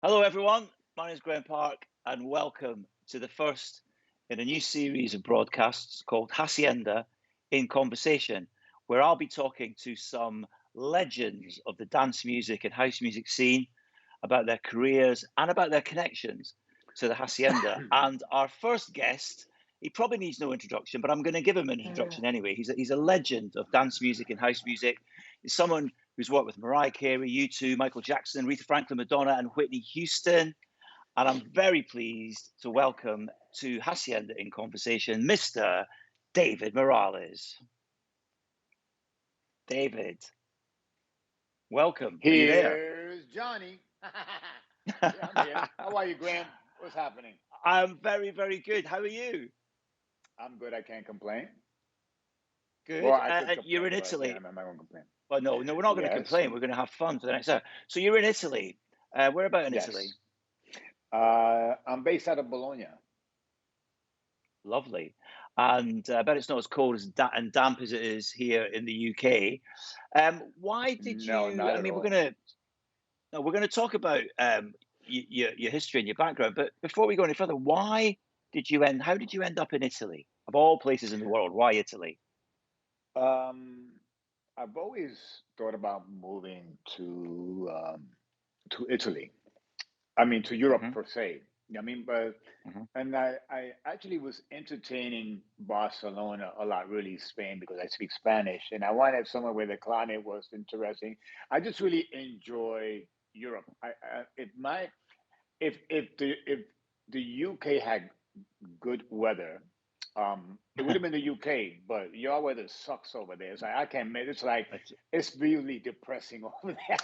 Hello, everyone. My name is Graeme Park, and welcome to the first in a new series of broadcasts called Hacienda in Conversation, where I'll be talking to some legends of the dance music and house music scene about their careers and about their connections to the Hacienda. And our first guest, he probably needs no introduction, but I'm going to give him an introduction anyway. He's a legend of dance music and house music. He's someone who's worked with Mariah Carey, U2, Michael Jackson, Aretha Franklin, Madonna, and Whitney Houston. And I'm very pleased to welcome to Hacienda in Conversation, Mr. David Morales. David, welcome. Are you there? Here's Johnny. Yeah, I'm here. How are you, Graham? What's happening? I'm very, very good. How are you? I'm good. I can't complain. Well, Good. I could You're complain, in but yeah, Italy. I'm not going to complain. Well, no, we're not going to Yes. complain. We're going to have fun for the next hour. So you're in Italy. Where about in Italy? Yes. I'm based out of Bologna. Lovely. And I bet it's not as cold and damp as it is here in the UK. Why did No, you? not I at mean, all. we're going to talk about your history and your background. But before we go any further, why did you end? How did you end up in Italy? Of all places in the world, why Italy? Um, I've always thought about moving to Italy. I mean, to Europe Hmm. per se. I mean, but Hmm. and I actually was entertaining Barcelona a lot, really Spain, because I speak Spanish, and I wanted somewhere where the climate was interesting. I just really enjoy Europe. If the UK had good weather, it would have been the UK, but your weather sucks over there. It's like I can't make it's like it's really depressing over there.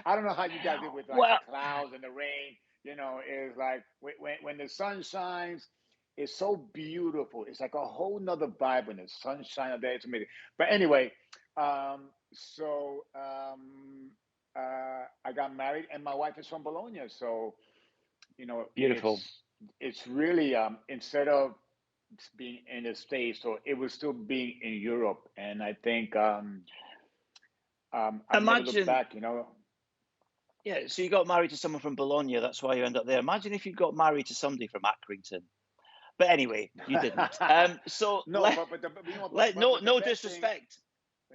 I don't know how you guys live with like the Well, clouds and the rain. It's like when the sun shines, it's so beautiful. It's like a whole nother vibe when the sun shines out there. It's amazing. But anyway, I got married and my wife is from Bologna. So, you know, beautiful. it's really instead of being in the States, so it was still being in Europe. And I think I've never looked Imagine, back. yeah. So you got married to someone from Bologna. That's why you end up there. Imagine if you got married to somebody from Accrington. But anyway, you didn't. So No, but no the best thing, disrespect.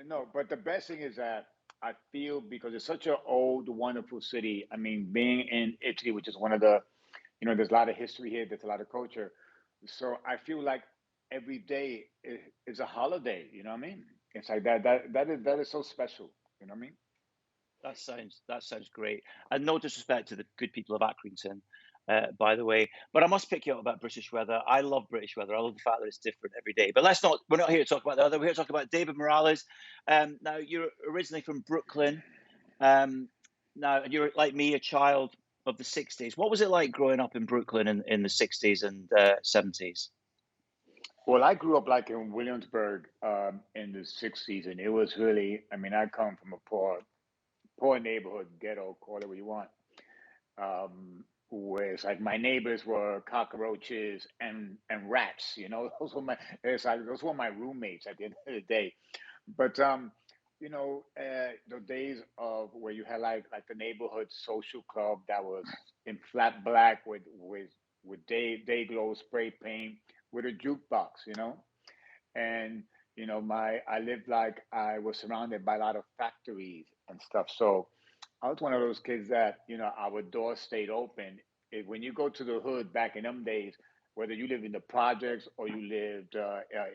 no, but the best thing is that I feel because it's such an old, wonderful city. I mean, being in Italy, which is one of there's a lot of history here, there's a lot of culture. So I feel like every day is a holiday. You know what I mean? It's like that is so special. You know what I mean? That sounds great. And no disrespect to the good people of Accrington, by the way. But I must pick you up about British weather. I love British weather. I love the fact that it's different every day. But let's not. We're not here to talk about the other. We're here to talk about David Morales. Now you're originally from Brooklyn. Um, Now you're like me, a child of the '60s. What was it like growing up in Brooklyn in the '60s and '70s? Well, I grew up like in Williamsburg in the '60s, and it was really. I mean, I come from a poor neighborhood, ghetto, call it what you want. Where it's like my neighbors were cockroaches and rats. Those were my roommates at the end of the day. But the days of where you had like the neighborhood social club that was in flat black with day glow spray paint with a jukebox. And my I lived like I was surrounded by a lot of factories and stuff. So I was one of those kids that our door stayed open. When you go to the hood back in them days, whether you live in the projects or you lived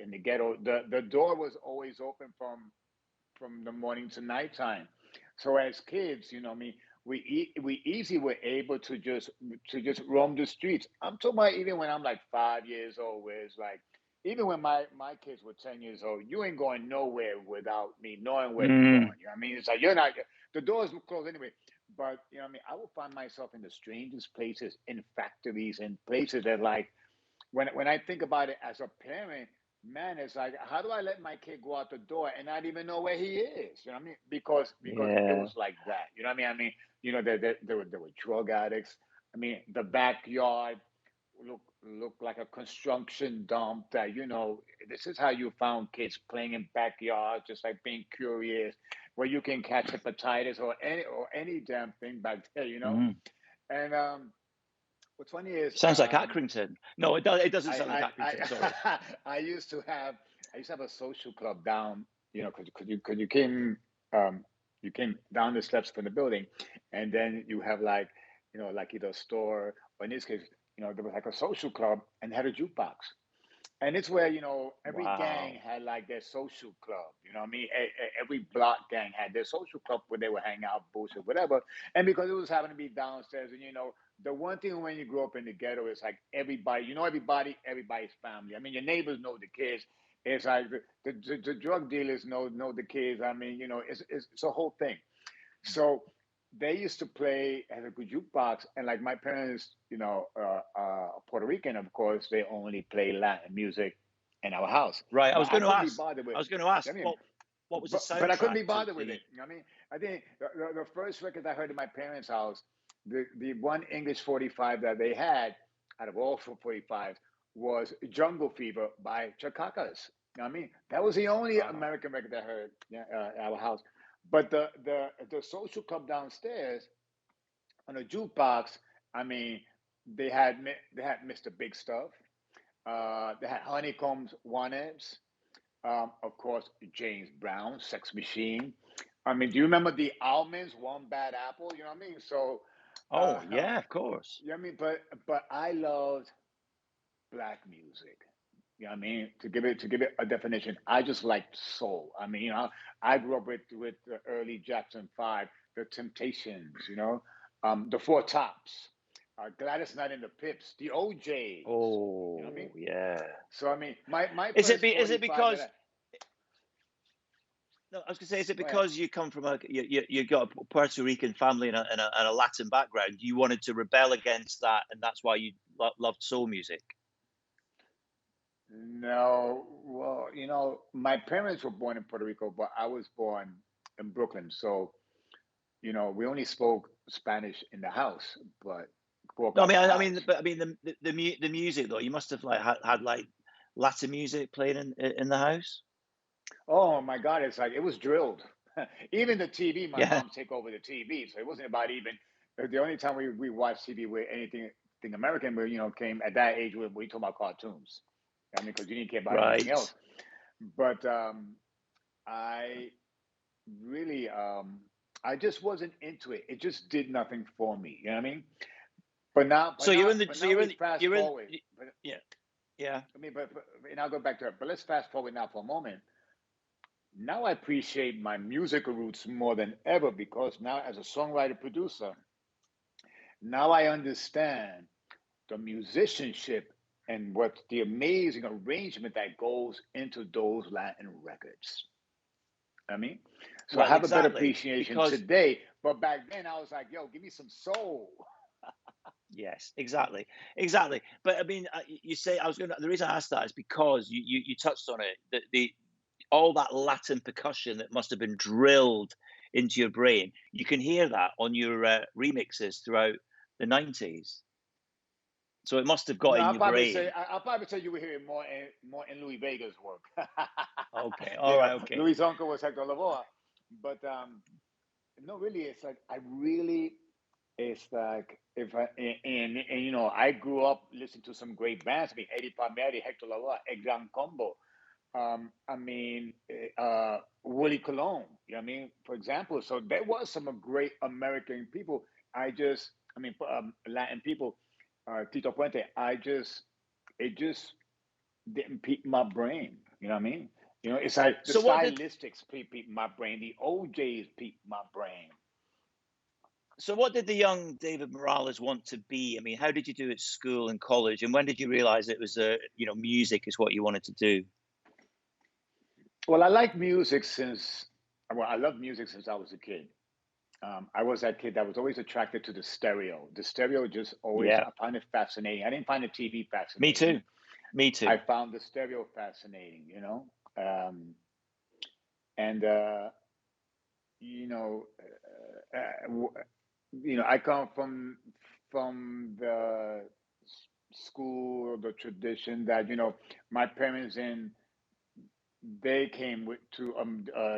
in the ghetto, the door was always open from the morning to nighttime. So as kids, I mean, we easily were able to just roam the streets. I'm talking about even when I'm like 5 years old, where it's like even when my kids were 10 years old, you ain't going nowhere without me knowing where you're Mm, going. You know what I mean? It's like you're not the doors were closed anyway. But what I mean, I will find myself in the strangest places, in factories, and places that like when I think about it as a parent, man, it's like, how do I let my kid go out the door and not even know where he is? You know what I mean? Because it yeah. was like that. You know what I mean? There were drug addicts. I mean, the backyard looked like a construction dump. This is how you found kids playing in backyards, just like being curious, where you can catch hepatitis or any damn thing back there. Mhm. And what's funny is Sounds like Accrington. No, it doesn't sound like Accrington. Sorry. I used to have a social club down, because you came um you came down the steps from the building, and then you have like, like either a store, or in this case, there was like a social club and had a jukebox. And it's where, every gang Wow. had like their social club. You know what I mean? Every block gang had their social club where they would hang out, bullshit, whatever. And because it was having to be downstairs, and the one thing when you grow up in the ghetto is like everybody, everybody, everybody's family. I mean, your neighbors know the kids. It's like the drug dealers know the kids. I mean, it's a whole thing. So they used to play at a jukebox, and like my parents, Puerto Rican, of course, they only play Latin music in our house. Right. I But was I going to couldn't be ask. bothered I with. was going to ask I mean, what was the but I couldn't soundtrack be to bothered with the. it. I think the first record I heard in my parents' house, the one English 45 that they had out of all 45s was Jungle Fever by Chakakas. That was the only Wow. American record I heard, at our house. But the social club downstairs on a jukebox, I mean, they had Mr. Big Stuff. They had Honeycombs, Juanes. Of course, James Brown, Sex Machine. I mean, do you remember the Almonds, One Bad Apple? You know what I mean? So, Oh yeah, of course. yeah, I mean, but I loved black music. You know what I mean? To give it a definition, I just liked soul. I mean, I grew up with the early Jackson Five, the Temptations, the Four Tops, Gladys Knight and the Pips, the OJ's. You know what I mean? Oh yeah. So I mean, my Is it first be? Is it 45 that because? No, I was going to say, is it go ahead. because you come from you got a Puerto Rican family and a Latin background? You wanted to rebel against that, and that's why you loved soul music. No, well, my parents were born in Puerto Rico, but I was born in Brooklyn. So, we only spoke Spanish in the house, but spoke No, I out mean, the I mean, house. but I mean the music though. You must have like had like Latin music playing in the house. Oh my God, it's like it was drilled. Even the TV, my Yeah. mom take over the TV, so it wasn't about even the only time we watched TV where anything American, where came at that age where we talk about cartoons. I mean, because you didn't care about anything Right. else. But I really, I just wasn't into it. It just did nothing for me. You know what I mean? But now, So but you're now, in the. but So now you're we in. fast You're in. forward. But Yeah. Yeah. I mean, but and I'll go back to it. But let's fast forward now for a moment. Now I appreciate my musical roots more than ever, because now, as a songwriter producer, now I understand the musicianship and what the amazing arrangement that goes into those Latin records. I mean, so I Well, have a better exactly. appreciation Because today. But back then, I was like, "Yo, give me some soul." yes, exactly, exactly. But I mean, you say I was going to. The reason I asked that is because you touched on it. The all that Latin percussion that must have been drilled into your brain. You can hear that on your remixes throughout the 90s. So it must have No, got in your brain. I'll probably say you will hear it more in Louis Vega's work. Okay, all right, okay. Louis' uncle was Hector Lavoe, but no, really, it's like I really, it's like if I and I grew up listening to some great bands. I mean, Eddie Palmieri, Hector Lavoe, El Gran Combo. I mean, Willie Colon. You know what I mean? For example, so there was some great American people. I mean, Latin people, Tito Puente. It just didn't peak my brain. You know what I mean? It's like the So what did stylistics peak my brain. The OJs peak my brain. so what did the young David Morales want to be? I mean, how did you do at school and college, and when did you realize it was music is what you wanted to do? Well, I like music since. Well, I love music since I was a kid. I was that kid that was always attracted to the stereo. The stereo just always, Yeah, I find it fascinating. I didn't find the TV me fascinating. too. Me I too. found the stereo fascinating. Um, and you know, I come from the school or the tradition that my parents in they came to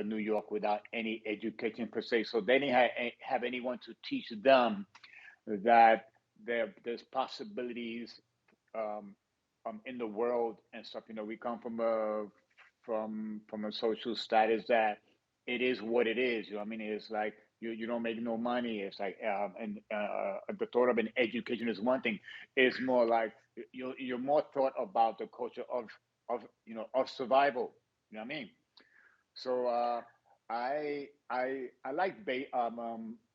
New York without any education per se, so they didn't have anyone to teach them that there's possibilities um, in the world and stuff. We come from a social status that it is what it is. You know what I mean? It's like you don't make no money. It's like and the thought of an education is one thing. It's more like you're more thought about the culture of survival. You know what I mean? So I like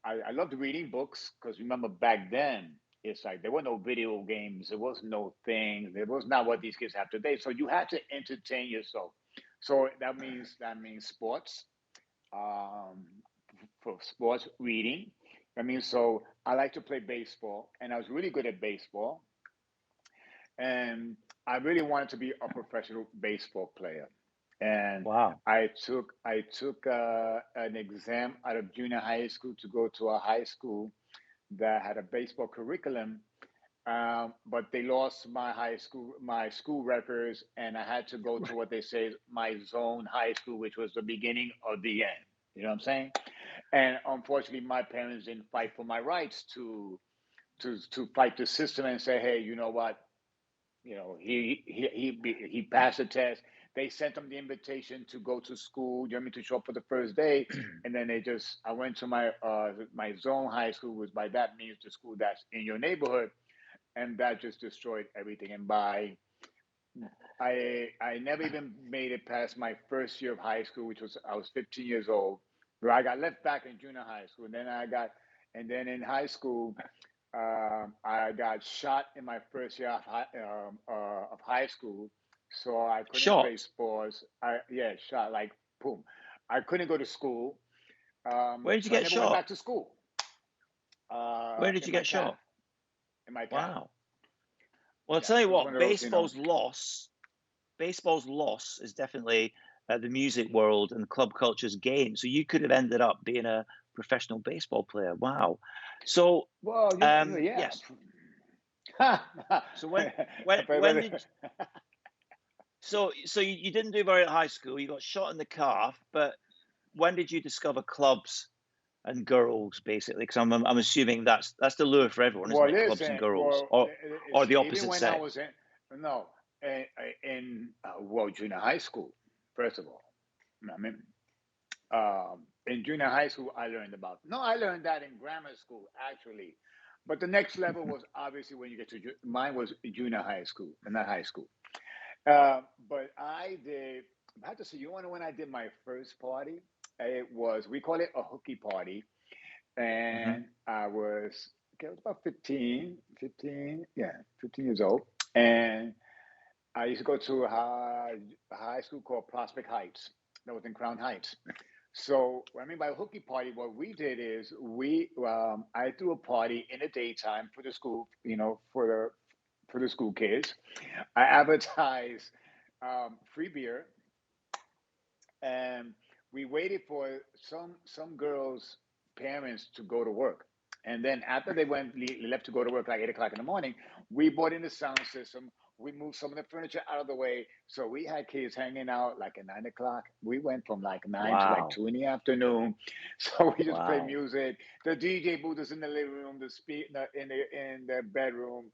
I loved reading books because remember back then it's like there were no video games, there was no things, there was not what these kids have today. So you had to entertain yourself. So that means sports, um, for sports reading. I mean, so I like to play baseball, and I was really good at baseball, and I really wanted to be a professional baseball player. And Wow. I took an exam out of junior high school to go to a high school that had a baseball curriculum, but they lost my school records, and I had to go to what they say is my zone high school, which was the beginning of the end. You know what I'm saying? And unfortunately, my parents didn't fight for my rights to fight the system and say, hey, you know what? He passed the test. They sent him the invitation to go to school. You know what I mean, to show up for the first day, and then I went to my zone high school, was by that means the school that's in your neighborhood, and that just destroyed everything. And I never even made it past my first year of high school, which was I was 15 years old, where I got left back in junior high school, and then in high school. I got shot in my first year of high school, so I couldn't play Shot. sports. Yeah, shot like boom. I couldn't go to school, Where did you so I get never went shot? back to school. Where did In you my get calf, shot? in my calf. Wow. Well, I'll Yeah, tell you it was one what, of those. baseball's loss is definitely the music world and club culture's gain. So you could have ended up being a professional baseball player. Wow. So, Well, yeah. yes. So when when I play when with did it. so you didn't do very at high school. You got shot in the calf, but when did you discover clubs and girls, basically? Because I'm assuming that's the lure for everyone, isn't Well, it? Clubs and listen. girls, Well, or the even opposite when I sex. was in no in junior high school. First of all, I mean, in junior high school, I learned about. No, I learned that in grammar school actually, but the next level was obviously when you get to mine was junior high school, and not high school. But I did. I have to say, you want to know when I did my first party? It was we call it a hooky party, Hmm. and I was about 15, yeah, 15 years old, and I used to go to a high school called Prospect Heights. That was in Crown Heights. So what I mean by hooky party, what we did is I threw a party in the daytime for the school, for the school kids. I advertised free beer, and we waited for some girls' parents to go to work. And then after they left to go to work like 8 o'clock in the morning, we brought in the sound system. We moved some of the furniture out of the way, so we had kids hanging out like at 9 o'clock. We went from like 9 to like Wow. 2 in the afternoon. So we just played Wow. music. The DJ booth is in the living room, the speak in the bedroom,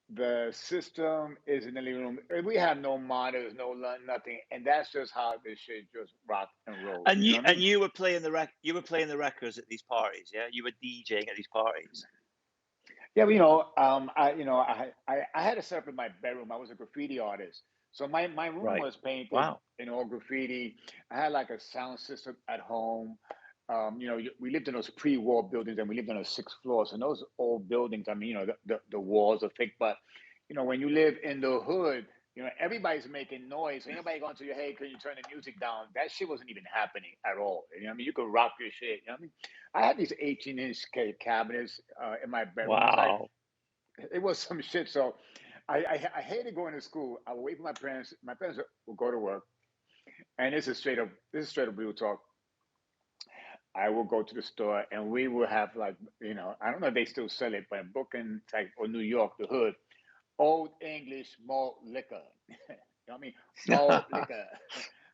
the system is in the living room. We have no monitors, nothing, and that's just how this shit just rock and roll. And You know you what I and mean? you were playing you were playing the records at these parties, yeah? You were DJing at these parties. Yeah, I had a setup in my bedroom. I was a graffiti artist, so my room Right. was painted Wow. in all graffiti. I had like a sound system at home. We lived in those pre-war buildings, and we lived on the sixth floors. And those old buildings, I mean, the walls are thick, but when you live in the hood, everybody's making noise. Ain't nobody going to your, hey, can you turn the music down? That shit wasn't even happening at all. You know what I mean? You could rock your shit. You know what I mean? I had these 18-inch cabinets in my bedroom. It's like Wow. it was some shit. So I hated going to school. I would wait for my parents. My parents would go to work, and this is straight up real talk. I will go to the store, and we will have like I don't know if they still sell it, but in Brooklyn, like or New York, the hood, Old English malt liquor. You know what I mean? Malt liquor.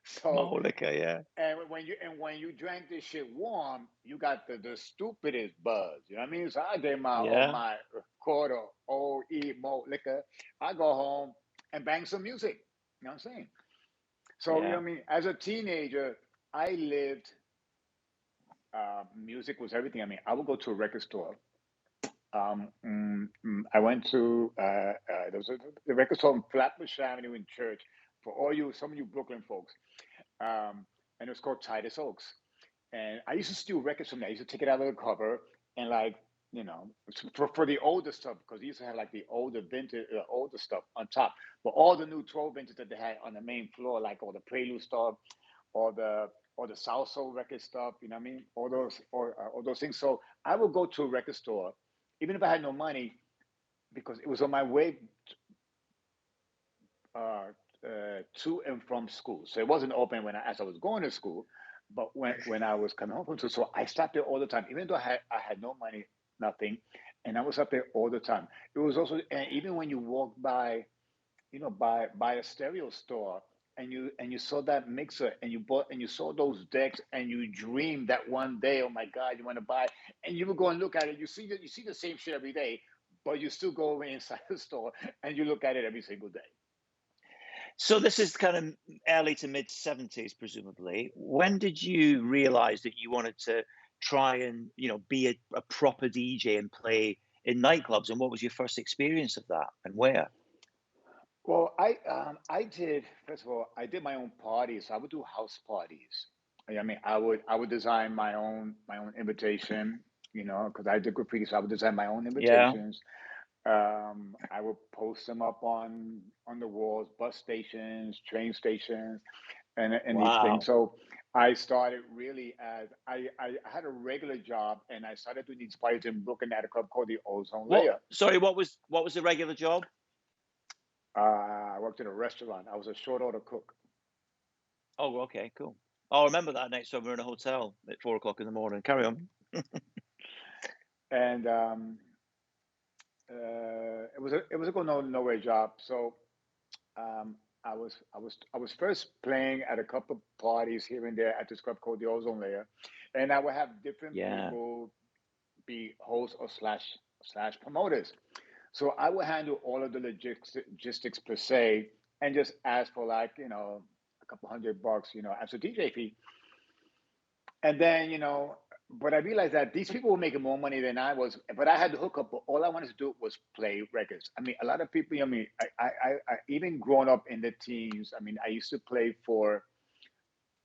So Malt liquor, yeah. when you drank this shit warm, you got the stupidest buzz. You know what I mean? So I get Yeah, my quarter OE malt liquor. I go home and bang some music. You know what I'm saying? So you know yeah. what I mean? As a teenager, I lived. Music was everything. I mean, I would go to a record store. I went to there was the record store on Flatbush Avenue in Church for all you some of you Brooklyn folks, and it was called Titus Oaks. And I used to steal records from there. I used to take it out of the cover and like you know for the older stuff because they used to have like the older vintage, older stuff on top. But all the new 12 inches that they had on the main floor, like all the Prelude stuff, or the South Soul record stuff, you know what I mean? All those things. So I would go to a record store, even if I had no money, because it was on my way uh, to and from school. So it wasn't open as I was going to school, but when I was coming home from school, so I stopped there all the time, even though I had no money, nothing, and I was up there all the time. It was also, and even when you walk by, by a stereo store. And you saw that mixer and you bought and you saw those decks and you dreamed that one day, oh my God, you want to buy, and you would go and look at it. You see the same shit every day, but you still go away inside the store and you look at it every single day. So this is kind of early to mid 70s, presumably. When did you realize that you wanted to try and, be a proper DJ and play in nightclubs? And what was your first experience of that and where? Well, I did first of all, I did my own parties. I would do house parties. I mean, I would design my own invitation, because I did graffiti, so I would design my own Yeah. invitations. I would post them up on the walls, bus stations, train stations, and these things. Wow. So I started really as I had a regular job, and I started doing these parties in Brooklyn at a club called the Ozone What, Layer. sorry, what was the regular job? I worked in a restaurant. I was a short order cook. Oh, okay, cool. I'll remember that next time we're in a hotel at 4 o'clock in the morning. Carry on. And it was a go nowhere job. So I was first playing at a couple of parties here and there at this club called the Ozone Layer, and I would have different Yeah. people be hosts or slash promoters. So I would handle all of the logistics per se, and just ask for like a couple $100, as a DJ fee. And then, but I realized that these people were making more money than I was, but I had the hookup. But all I wanted to do was play records. I mean, a lot of people, I even growing up in the teens, I mean, I used to play for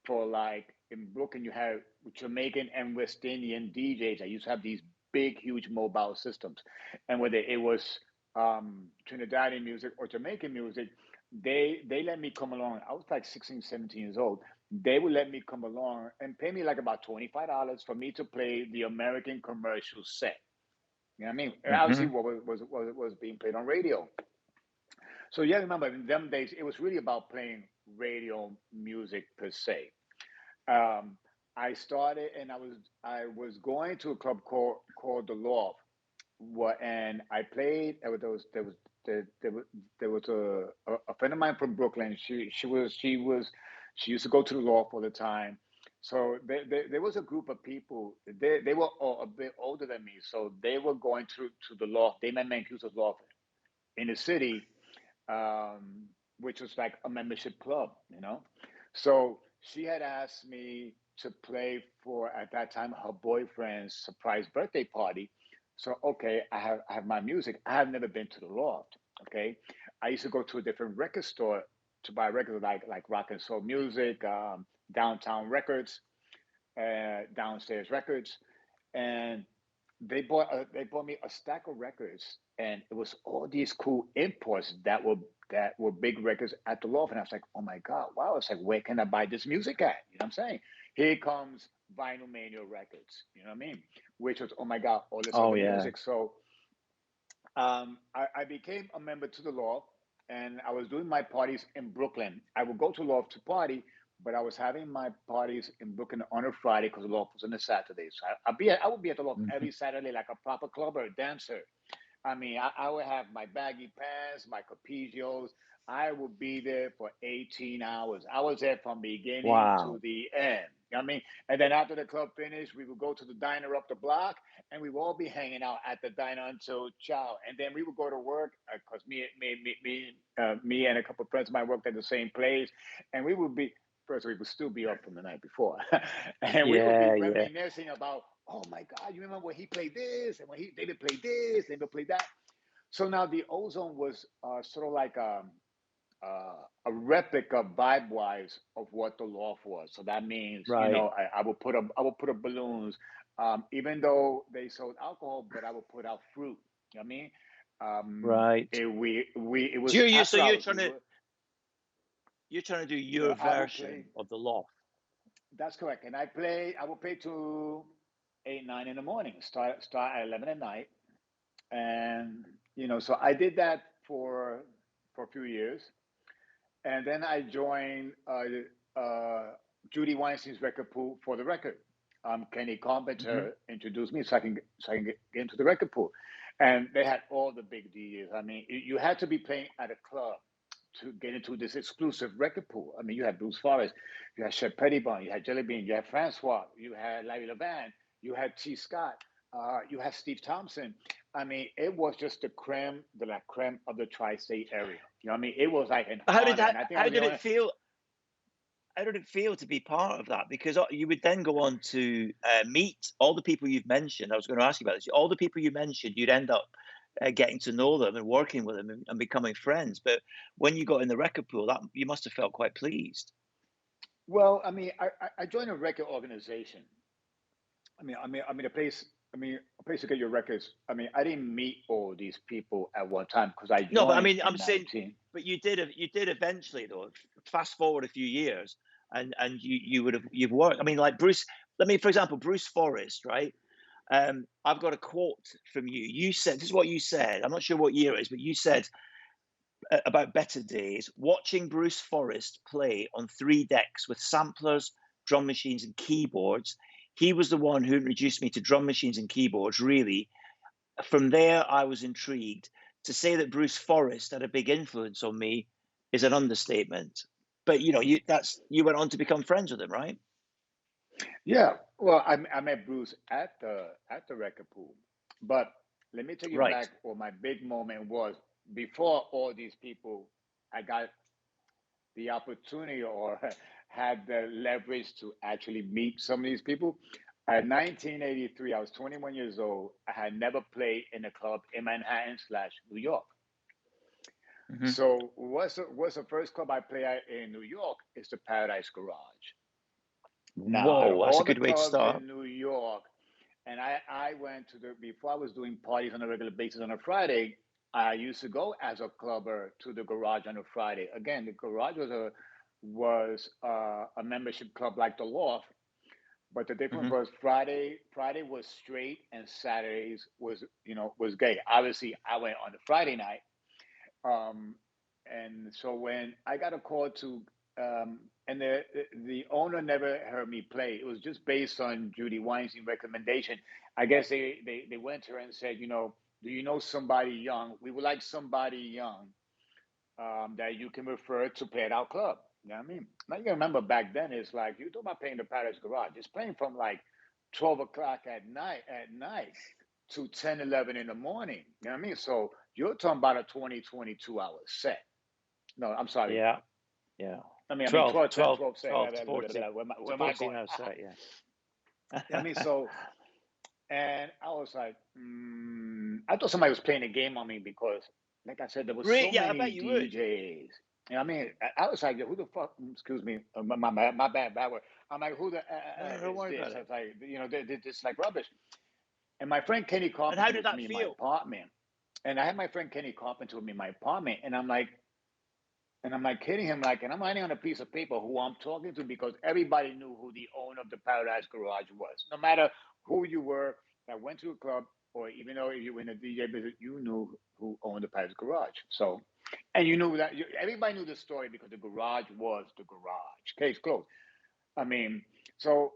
like in Brooklyn, you have Jamaican and West Indian DJs. I used to have these big, huge mobile systems. And whether it was Trinidadian music or Jamaican music, they let me come along. I was like 16, 17 years old. They would let me come along and pay me like about $25 for me to play the American commercial set. You know what I mean? And obviously, Hmm. what was being played on radio. So yeah, remember in them days, it was really about playing radio music per se. Um, I started and I was going to a club called the Loft. And I played. There was a friend of mine from Brooklyn. She used to go to the Loft all the time. So there was a group of people. They were all a bit older than me, so they were going to the Loft. They met Mancuso's Loft in the city, um, which was like a membership club, So she had asked me to play for at that time her boyfriend's surprise birthday party. So okay, I have my music. I have never been to the Loft. Okay, I used to go to a different record store to buy records like rock and soul music, downtown records, downstairs records, and they bought me a stack of records, and it was all these cool imports that were big records at the Loft, and I was like, oh my God, wow! It's like, where can I buy this music at? You know what I'm saying? Here comes Vinyl Mania Records. You know what I mean? Which was, oh my God, all this Oh, other yeah. music. So I became a member to the Loft, and I was doing my parties in Brooklyn. I would go to Loft to party, but I was having my parties in Brooklyn on a Friday because the Loft was on a Saturday. So I would be at the Loft Mhm. every Saturday like a proper clubber, a dancer. I mean, I would have my baggy pants, my capigios. I would be there for 18 hours. I was there from beginning to Wow. the end. You know what I mean? And then after the club finished, we would go to the diner up the block, and we would all be hanging out at the diner until chow. And then we would go to work because me and a couple of friends of mine worked at the same place, and we would be first we would still be up from the night before, and we would be Yeah, yeah. reminiscing about, oh my God, you remember when he played this, and when he David played this, David played that. So now the ozone was sort of like a replica vibe wise of what the loft was. So that means, Right, I would put up balloons, even though they sold alcohol, but I would put out fruit. You know what I mean? right. It So was you're so after hours. We were, you're trying to do you your know, I would play. version of the loft. That's correct. And I would play to 8, 9 in the morning. Start at 11 at night, and so I did that for a few years. And then I joined Judy Weinstein's record pool for the record. Kenny Hmm. Carpenter introduced me so I can get into the record pool, and they had all the big DJs. I mean, you had to be playing at a club to get into this exclusive record pool. I mean, you had Bruce Forrest, you had Shep Pettibone, you had Jelly Bean, you had Francois, you had Larry Levan, you had T. Scott, you had Steve Thompson. I mean, it was just the creme de la creme of the tri-state area. You know what I mean? It was like an How did honor, that? and I think I How was the did only. it feel? How did it feel to be part of that? Because you would then go on to meet all the people you've mentioned. I was going to ask you about this. All the people you mentioned, you'd end up getting to know them and working with them and becoming friends. But when you got in the record pool, that you must have felt quite pleased. Well, I mean, I joined a record organization. A place to get your records. I mean, I didn't meet all these people at one time because I No, but I joined mean, I'm in saying, 19. but you did eventually though. Fast forward a few years, and you would have you've worked. I mean, like Bruce. Let me, for example, Bruce Forrest, right? I've got a quote from you. You said this is what you said. I'm not sure what year it is, but you said about better days. Watching Bruce Forrest play on three decks with samplers, drum machines, and keyboards. He was the one who introduced me to drum machines and keyboards. Really, from there, I was intrigued. To say that Bruce Forrest had a big influence on me is an understatement. But you went on to become friends with him, right? Yeah, well, I met Bruce at the record pool, but let me take you Right. back. Or my big moment was before all these people. I got the opportunity or had the leverage to actually meet some of these people. In 1983, I was 21 years old. I had never played in a club in Manhattan slash New York. Hmm. So what's the first club I play at in New York? It's the Paradise Garage. Now, out of Whoa, that's all a the good way to clubs start. in New York, and I went to the before I was doing parties on a regular basis on a Friday. I used to go as a clubber to the garage on a Friday. Again, the garage was a membership club like the Loft, but the difference Hmm. was Friday was straight and Saturdays was gay. Obviously, I went on the Friday night, um, and so when I got a call to, and the owner never heard me play. It was just based on Judy Weinstein recommendation. I guess they went to her and said, do you know somebody young? We would like somebody young that you can refer to play at our club. You know what I mean? Now you can remember back then it's like you talking about playing the Paris Garage. It's playing from like 12 o'clock at night to 10, 11 in the morning. You know what I mean? So you're talking about a 20, 22 hour set. No, I'm sorry. Yeah, yeah. I mean 12, 12, 10, 12, 12 set. 12 to 14, to Where am I 14 going? hours set, I mean, yeah. so, and I was like, I thought somebody was playing a game on me because, like I said, there were so Yeah, I many bet you would. DJs. You know what I mean? I was like, who the fuck? Excuse me, my bad word. I'm like, who the No, no, don't is worry this? about I it. was like, this is like rubbish. And my friend Kenny And how Carpenter did was with that me in my feel? apartment, and I had my friend Kenny Carpenter with me in my apartment, and I'm like kidding him, like, and I'm writing on a piece of paper who I'm talking to because everybody knew who the owner of the Paradise Garage was. No matter who you were that went to a club, or even though if you were in a DJ business, you knew who owned the Paradise Garage. So, and you knew that everybody knew the story because the garage was the garage. Case closed. I mean, so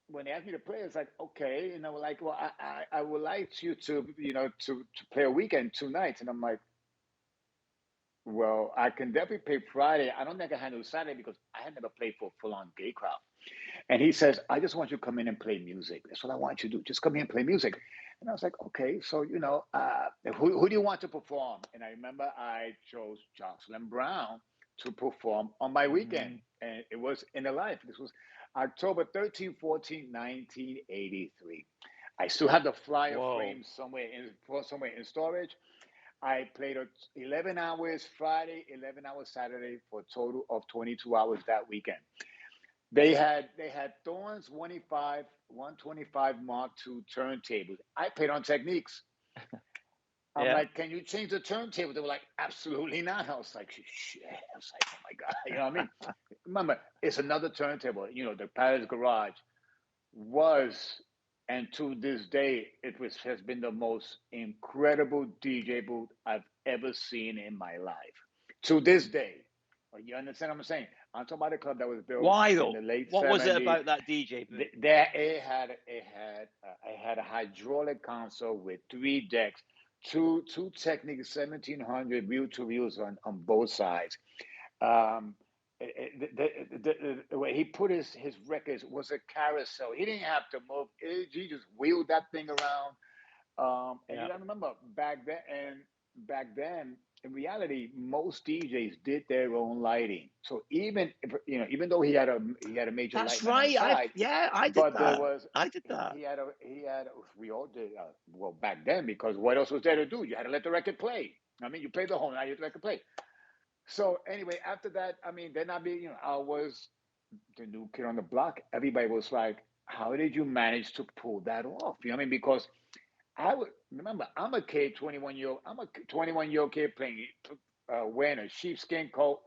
when they asked me to play, it's like, okay. And I was like, well, I would like you to, to play a weekend, 2 nights. And I'm like, Well, I can definitely play Friday. I don't think I handle Saturday because I had never played for a full-on gay crowd. And he says, I just want you to come in and play music. That's what I want you to do. Just come here and play music. And I was like, okay, so, who do you want to perform? And I remember I chose Jocelyn Brown to perform on my weekend. Mm. And it was in the life. This was October 13, 14, 1983. I still have the flyer Whoa. frame somewhere in storage. I played 11 hours Friday, 11 hours Saturday for a total of 22 hours that weekend. They had Thorns 125 Mark II turntables. I played on Techniques. I'm Yeah. like, can you change the turntable? They were like, absolutely not. I was like, shit. I was like, oh my God. You know what I mean? Remember, it's another turntable. The Paris Garage was, and to this day, has been the most incredible DJ booth I've ever seen in my life. To this day. You understand what I'm saying? I'm talking about a club that was built Why in though? the late What was it 70s. about that DJ booth? There it had a hydraulic console with three decks, two Technics 1700 wheel to wheels on both sides. Um, the way he put his records was a carousel. He didn't have to move. He just wheeled that thing around. And you Yeah. got to remember back then, in reality, most DJs did their own lighting. So even though he had a major That's light man on right. side, I did but there that. was I did that. he had we all did well back then because what else was there to do? You had to let the record play. I mean, you play the whole night, you let the record play. So anyway, after that, I mean, then I was the new kid on the block. Everybody was like, "How did you manage to pull that off?" You know what I mean? Because I would remember I'm a kid, 21-year old. I'm a 21-year-old kid playing, wearing a sheepskin coat,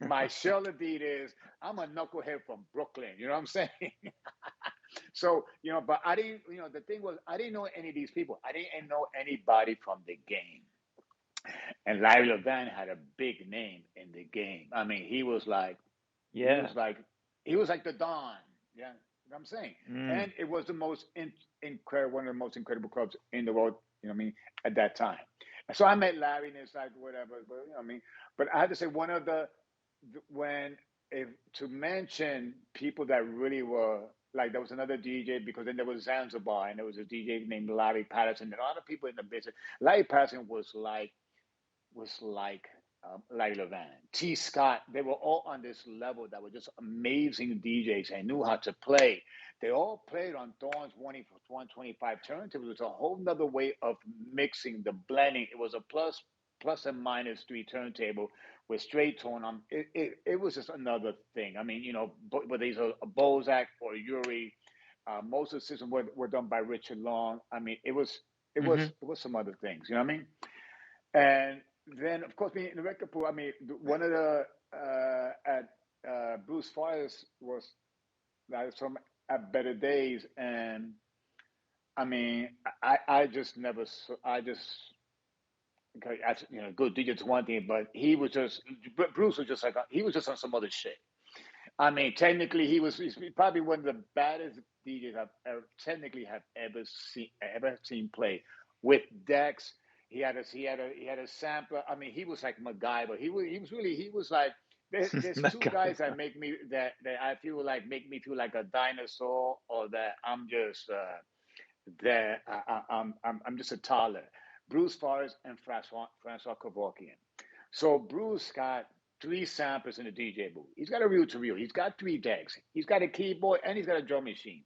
my shell Adidas. I'm a knucklehead from Brooklyn. You know what I'm saying? So but I didn't. The thing was, I didn't know any of these people. I didn't know anybody from the game. And Larry Levan had a big name in the game. I mean, he Yeah. was like, he was like the Don. Yeah, you know what I'm saying. Mm. And it was the most incredible, one of the most incredible clubs in the world. You know what I mean? At that time. So I met Larry, and it's like whatever. But you know what I mean. But I have to say, one of when if to mention people that really were like, there was another DJ because then there was Zanzibar, and there was a DJ named Larry Patterson, and a lot of people in the business. Larry Patterson was like Larry Levan, T. Scott. They were all on this level that were just amazing DJs and knew how to play. They all played on Thorn's 125 turntables. It was a whole nother way of mixing the blending. It was a plus and minus three turntable with straight tone on. It was just another thing. I mean, whether these are a Bozak or Yuri, most of the systems were done by Richard Long. I mean, it was it Hmm. was it was some other things. You know what I mean? And then, of course, being in the record pool, I mean, one of the at Bruce Fires was like from at Better Days, and I mean, I just never I just okay, good digits one thing, but Bruce was just like he was just on some other shit. I mean, technically, he's probably one of the baddest DJs I've technically have ever seen play with decks. He had a sampler. I mean, he was like MacGyver. He was like there's two guys that I feel like make me feel like a dinosaur, or that I'm just that I'm just a toddler. Bruce Forrest and Francois Kevorkian. So Bruce got three samplers in the DJ booth. He's got a reel to reel. He's got three decks. He's got a keyboard and he's got a drum machine.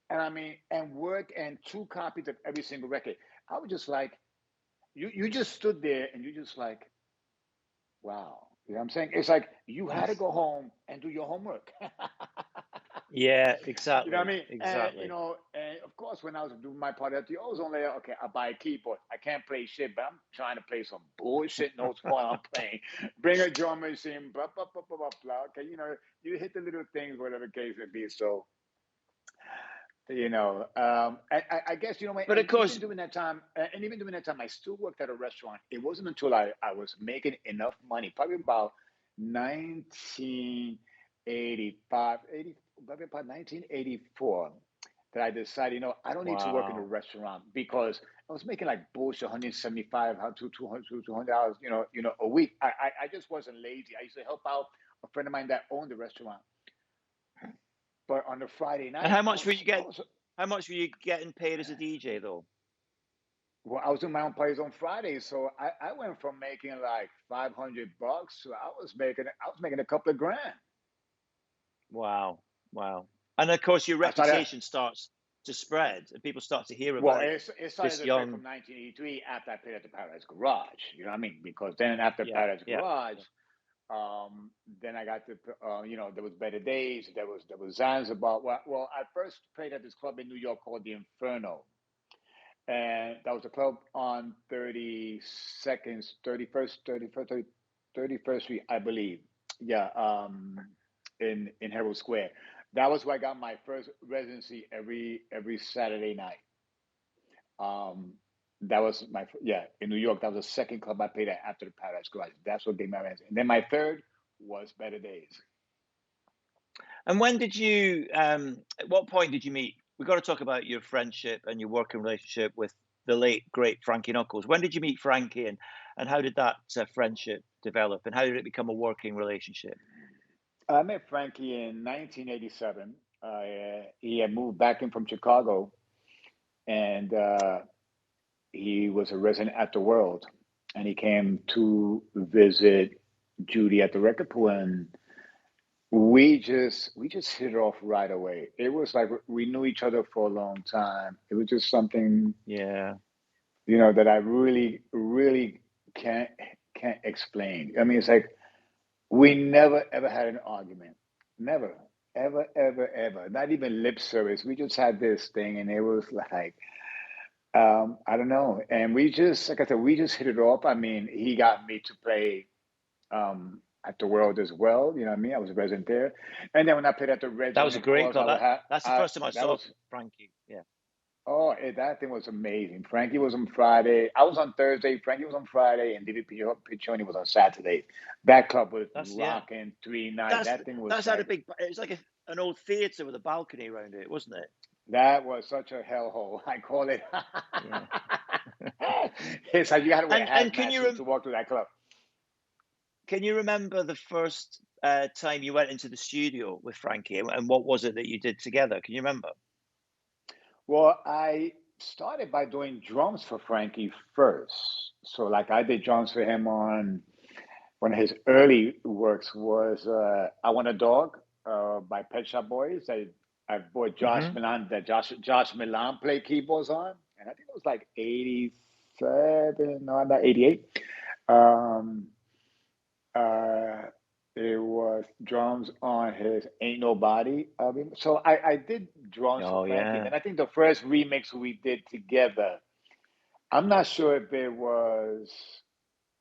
And I mean, and work and two copies of every single record. I was just like, you just stood there and you just like, wow. You know what I'm saying? It's like you had to go home and do your homework. Yeah, You know what I exactly. mean? And Exactly. and of course, when I was doing my part at the I was only like, okay, I buy a keyboard. I can't play shit, but I'm trying to play some bullshit notes while I'm playing. Bring a drum machine, blah blah blah blah blah blah. Okay, you hit the little things, whatever case it be. So I guess But of and course, even during that time, I still worked at a restaurant. It wasn't until I was making enough money, probably about 1985, probably about 1984, that I decided, I don't need to work in a Wow. restaurant because I was making like bullshit, 175 to 200 $200, a week. I just wasn't lazy. I used to help out a friend of mine that owned the restaurant. But on the Friday And night, how much were you getting? How much were you getting paid as a DJ though? well, I was doing my own plays on Fridays, so I went from making like $500 to I was making a couple of grand. Wow. Wow. And of course, your I started. reputation starts to spread, and people start to hear Well, about it started this to spread young. from 1983 after I played at the Paradise Garage. You know what I mean? Because then after Yeah. Paradise Yeah. Garage, then I got to, there was Better Days. There was Zanzibar. Well, I first played at this club in New York called the Inferno, and that was a club on 32nd, 31st, 31st, 31st Street, I believe. Yeah, in Herald Square. That was where I got my first residency every Saturday night. Um, that was in New York. That was the second club I played at after the Paradise Garage. That's what gave my residency. And then my third was Better Days. And when did you? At what point did you meet? We've got to talk about your friendship and your working relationship with the late great Frankie Knuckles. When did you meet Frankie, and how did that friendship develop, and how did it become a working relationship? I met Frankie in 1987. He had moved back in from Chicago, and he was a resident at the World, and he came to visit Judy at the record pool, and we just hit it off right away. It was like we knew each other for a long time. It was just something, Yeah. that I really, really can't explain. I mean, it's like we never ever had an argument. Never. Ever, ever, ever. Not even lip service. We just had this thing and it was like I don't know. And we just, like I said, we just hit it off. I mean, he got me to play at the World as well. You know what I mean? I was a resident there. And then when I played at the That Regiment, was a of great course, I club. would have, That's the first time I that saw was, Frankie. Yeah. that thing was amazing. Frankie was on Friday. I was on Thursday. Frankie was on Friday. And David Piccioni was on Saturday. That club was That's yeah. rocking 3 nights. That's That thing was that's had a like, big. It was like an old theatre with a balcony around it, wasn't it? that was such a hellhole. I call it. Yeah. It's like you had to wear And hazmat suits to walk through that club. can you remember the first time you went into the studio with Frankie, and what was it that you did together? Can you remember? Well, I started by doing drums for Frankie first. So, like, I did drums for him on one of his early works was "I Want a Dog" by Pet Shop Boys. I bought Josh Hmm. Milan that Josh Milan played keyboards on, and I think it was like 87, no, not 88. Um, uh, it was drums on his "Ain't Nobody" album. So I did drums for Oh Frankie. yeah. Then I think the first remix we did together, I'm not sure if it was.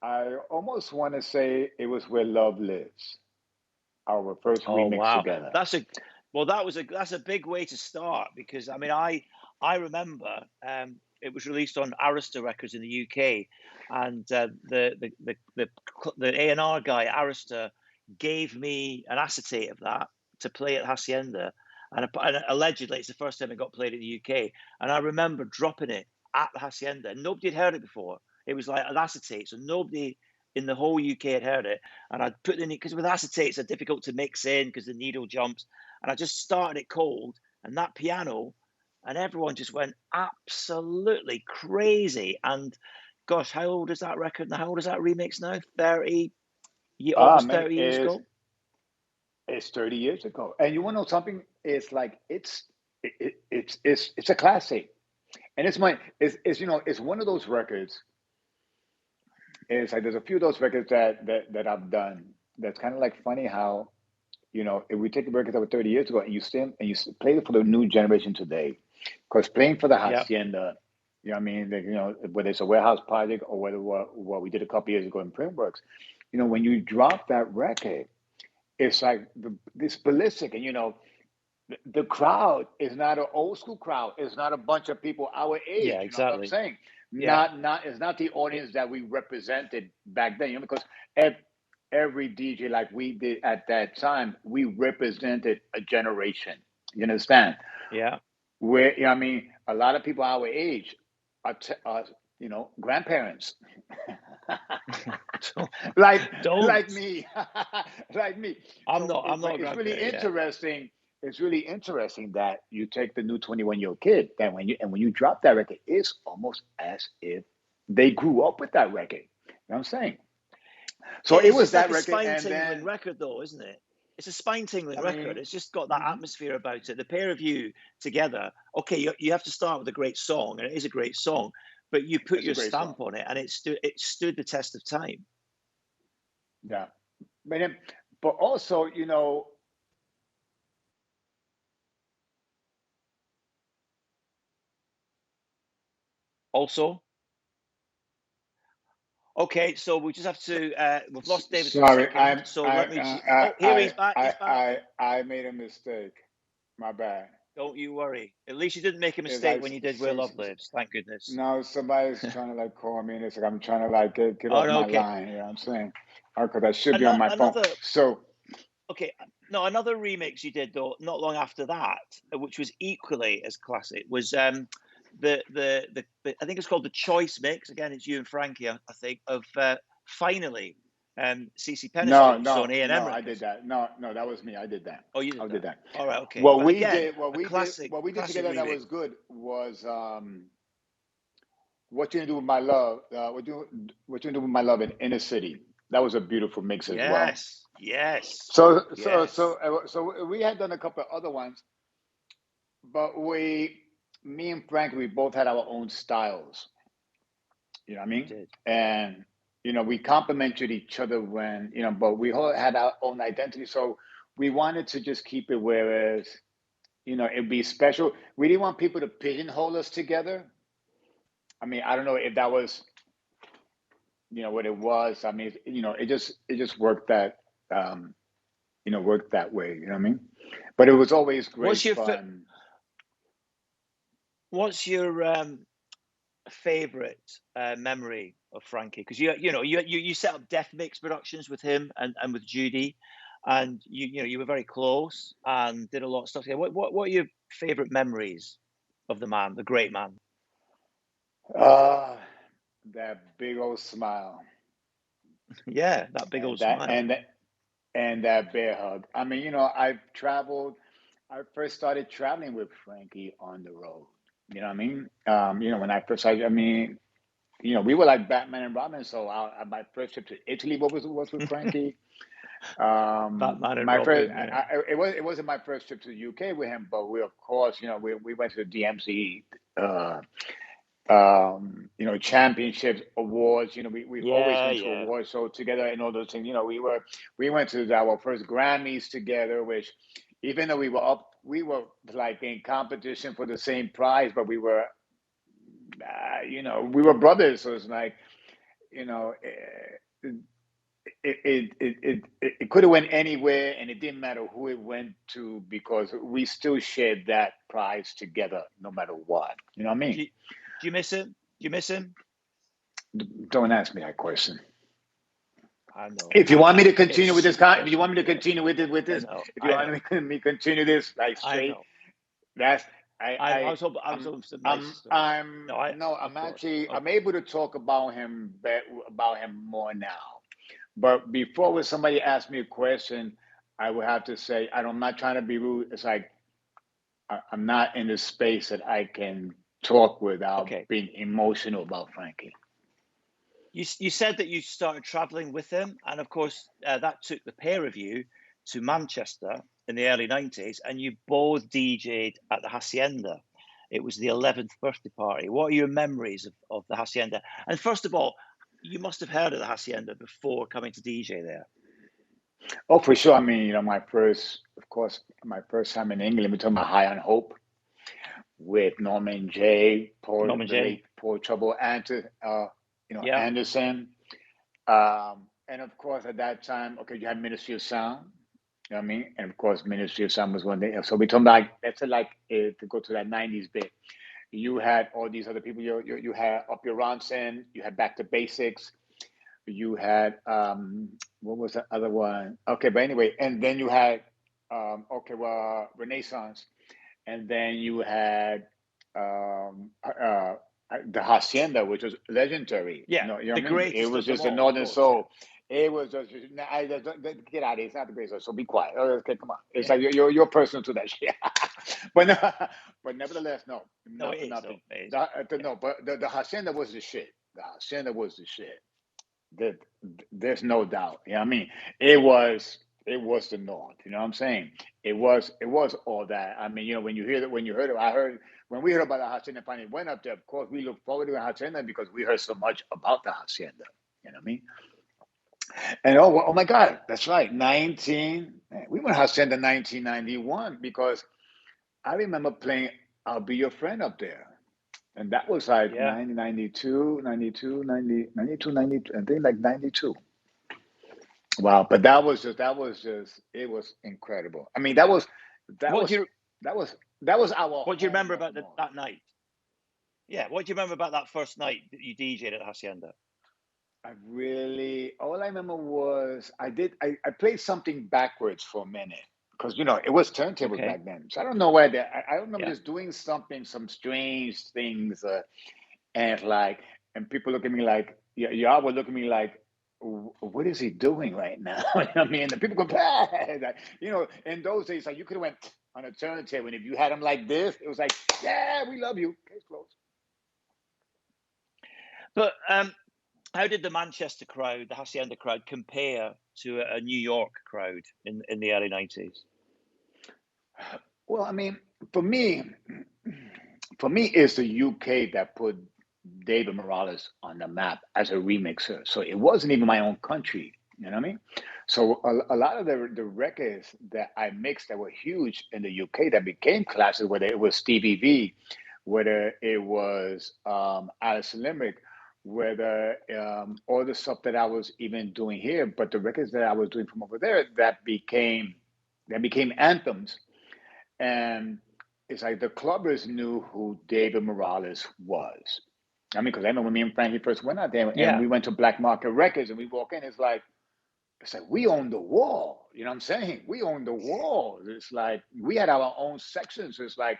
I almost want to say it was "Where Love Lives," our first Oh remix wow. together. That's a well. That's a big way to start, because I mean I remember it was released on Arista Records in the UK, and the A&R guy at Arista gave me an acetate of that to play at Hacienda, and allegedly it's the first time it got played in the UK. And I remember dropping it at the Hacienda. Nobody had heard it before. It was like an acetate, so nobody in the whole UK had heard it. And I'd put in it because with acetates they're difficult to mix in because the needle jumps. And I just started it cold, and that piano, and everyone just went absolutely crazy. And gosh, how old is that record? Now, how old is that remix now? 30, almost Man, 30 years ago. it's 30 years ago, and you want to know something? It's like it's a classic, and it's one of those records. It's like there's a few of those records that I've done. That's kind of like funny how if we take the records that were 30 years ago and play it for the new generation today, because playing for the Yeah. Hacienda, whether it's a warehouse project or whether what we did a couple years ago in Printworks, when you drop that record, it's like this ballistic, and the crowd is not an old school crowd. It's not a bunch of people our Yeah, age. You know what I'm exactly. saying? Yeah. It's not the audience that we represented back then. Because every DJ like we did at that time, we represented a generation. You understand? Yeah. where I mean, a lot of people our age are grandparents, don't, like don't. like me, like me. I'm So not. I'm not a it's really grandparent yet. interesting. It's really interesting that you take the new 21-year-old kid, that when you drop that record, it's almost as if they grew up with that record. You know what I'm saying? So it It's was just like that a record, spine and tingling then record, though, isn't it? It's a spine tingling I record. mean, It's just got that mhm, atmosphere about it. The pair of you together. Okay, you have to start with a great song, and it is a great song, but you put it's a your great song. stamp on it, and it stood the test of time. Yeah, but but also, Also, okay, so we just have to. We've lost David for a sorry, second, so let me. Oh, here he's back. He's back. I made a mistake. My bad. Don't you worry. At least you didn't make a It's mistake like when you did Where Love Lives. Thank goodness. now somebody's trying to like call me, and it's like I'm trying to like get Oh, off no, my okay. line. You know what I'm saying? Because I should be on Another, my phone. another So Okay, no, another remix you did though, not long after that, which was equally as classic, was I think it's called the Choice Mix. Again, it's you and Frankie, I think, of Finally, CC no, Penistone, no, Sonny and no, M I did Records. that. No, no, that was me. I did that. Oh, you I did did that. that. All right, okay. What But we again, did, a classic, what we did classic together that remix. was good was "What You Gonna Do with My Love." What You Gonna Do with My Love in Inner City. That was a beautiful mix as well. Yes, yes, yes. So we had done a couple of other ones, but me and Frank, we both had our own styles. You know what I You mean? did. And we complemented each other when but we all had our own identity. So we wanted to just keep it whereas it'd be special. We didn't want people to pigeonhole us together. I mean, I don't know if that was what it was. I mean, it just worked that um, worked that way. You know what I mean? But it was always What's great your fun. what's your favorite memory of Frankie? Because you set up Death Mix Productions with him and with Judy, and you were very close and did a lot of stuff together. What are your favorite memories of the man, the great man? Ah, that big old smile Yeah, that big and old smile. that bear hug. I mean, I've traveled. I first started traveling with Frankie on the road. You know what I mean? When I first, I mean, we were like Batman and Robin. So my first trip to Italy was with Frankie. Batman and My first, Robin. Yeah. it wasn't my first trip to the UK with him, but we of course, we went to the DMC, uh, championships, awards. We've always Yeah, been to yeah. awards show together and all those things. We went to our first Grammys together, which even though we were like in competition for the same prize, but we were brothers. So it's like, you know, it could have went anywhere, and it didn't matter who it went to because we still shared that prize together, no matter what. You know what I mean? Do you miss him? Do you miss him? Don't ask me that question. I know. If you want me to It's a continue with this, stupid if you want question. me to Yeah, continue with I this, know. if you I want know. me to continue this like I straight, know. that's I know. I I was hoping for some nicer stuff. No, no, of course, I'm of course. able to talk about him more now. But before, when somebody asks me a question, I would have to say, I'm not trying to be rude. It's like I'm not in the space that I can talk without Okay. being emotional about Frankie. You said that you started traveling with him, and of course, that took the pair of you to Manchester in the early 90s, and you both DJ'd at the Hacienda. It was the 11th birthday party. What are your memories of the Hacienda? And first of all, you must have heard of the Hacienda before coming to DJ there. Oh, for sure. I mean, of course, my first time in England, we talking about High on Hope with Norman J, Norman the J. late Paul Trouble Yeah, Anderson. And of course, at that time, okay, you had Ministry of Sound. You know what I mean? And of course, Ministry of Sound was one day. So we talking about, let's say, like, to go to that 90s bit. You had all these other people. You had Up Your Ronson. You had Back to Basics. You had, what was the other one? Okay, but anyway, and then you had, okay, well, Renaissance. and then you had um, uh, the Hacienda, which was legendary. Yeah, You know the what I mean? It greatest was of them just the all, of Northern course. Soul. It was just get out of here. It's not the greatest. So be quiet. Okay, come on. It's Yeah. like you're personal to that shit. but no, but nevertheless, no, No, not it for is though. nothing. It is. Yeah. No, but the Hacienda was the shit. The Hacienda was the shit. That there's no doubt. You know what I mean? It was it was the North. You know what I'm saying? It was all that. I mean, when you hear that, when you heard it, I heard when we heard about the Hacienda finally went up there. Of course, we look forward to the Hacienda because we heard so much about the Hacienda. You know what I mean? And oh my God, that's right. We went Hacienda 1991 because I remember playing "I'll Be Your Friend" up there. And that was like Yeah. 90, 92, 92, 90, 92, 92, I think like 92. Wow, but that was just it was incredible. I mean, that What do was you that was our what do you home remember up about north. that night? Yeah. What do you remember about that first night that you DJ'd at Hacienda? I really all I remember was I played something backwards for a minute because it was turntables Okay. back then. So I don't know where I remember Yeah. just doing some strange things, and like and people look at me like y'all would look at me like what is he doing right now? You know what I mean, the people go, "Ah," like, in those days, like you could have went on a turntable, and if you had them like this, it was like, yeah, we love you. Case closed. But how did the Manchester crowd, the Hacienda crowd, compare to a New York crowd in the early 90s? Well, I mean, for me, for me, it's the UK that put David Morales on the map as a remixer. So it wasn't even my own country. You know what I mean? So a lot of the records that I mixed that were huge in the UK that became classics, whether it was Stevie V, whether it was Alice Limerick, whether all the stuff that I was even doing here, but the records that I was doing from over there that became anthems. And it's like the clubbers knew who David Morales was. I mean, because I remember when me and Frankie first went out there and Yeah. we went to Black Market Records and we walk in, it's like we own the wall. You know what I'm saying? We own the wall. It's like we had our own sections. It's like,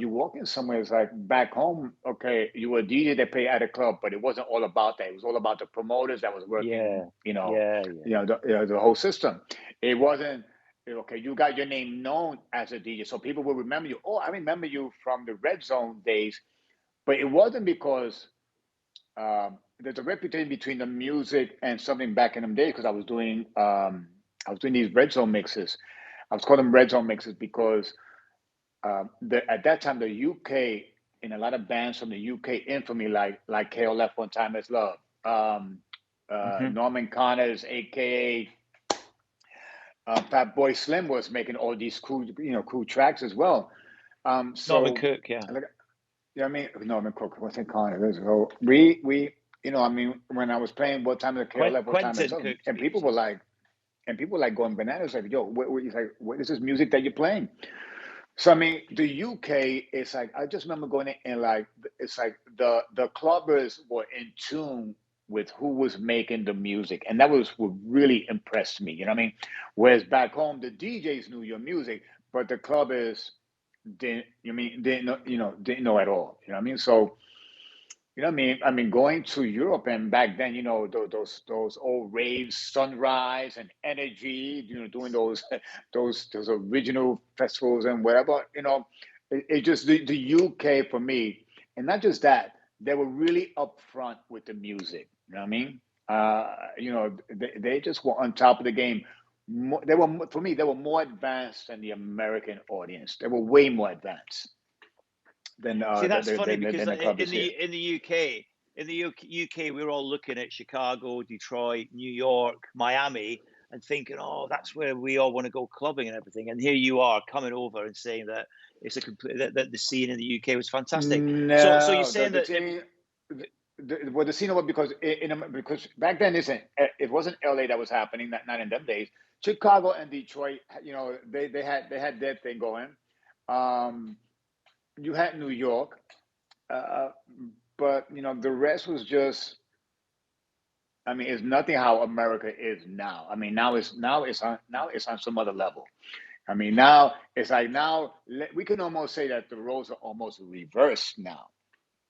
you walk in somewhere, it's like back home, okay, you were a DJ that played at a club, but it wasn't all about that. It was all about the promoters that was working, Yeah. Yeah. Yeah. the whole system. It wasn't okay, you got your name known as a DJ. So people will remember you. Oh, I remember you from the Red Zone days. But it wasn't because there's a reputation between the music and something back in them days because I was doing these red zone mixes. I was calling them red zone mixes because at that time the UK in a lot of bands from the UK infamy like KLF One Time Is Love, um, Hmm. Norman Connors, aka Fat Boy Slim was making all these cool tracks as well. Norman So Cook. Yeah. like, yeah, I mean, Norman Cook, what's it called? So I mean, when I was playing What Time Is KLF, What Time Is Quentin Love, Cook, to and be people were precise. like, going bananas, like, yo, he's like, what is this music that you're playing? So I mean, the UK is like, I just remember going in and like, it's like the clubbers were in tune with who was making the music, and that was what really impressed me. You know what I mean? Whereas back home, the DJs knew your music, but the clubbers didn't know at all. You know what I mean? So I mean, going to Europe and back then, those old raves, Sunrise and Energy, doing those those original festivals and whatever, it just the UK for me, and not just that, they were really upfront with the music. You know what I mean? They just were on top of the game. They were for me, they were more advanced than the American audience. They were way more advanced than See, uh, that's than, funny than, because than the clubbers in here. the UK, we're all looking at Chicago, Detroit, New York, Miami, and thinking, oh, that's where we all want to go clubbing and everything. And here you are coming over and saying that it's a complete that the scene in the UK was fantastic. So you're No, saying the that thing, the scene was because because back then it wasn't LA that was happening, not in them days. Chicago and Detroit, they had their thing going. Um, you had New York, uh, but the rest was just. I mean, it's nothing how America is now. I mean, now it's on some other level. I mean, now it's like now we can almost say that the roles are almost reversed now.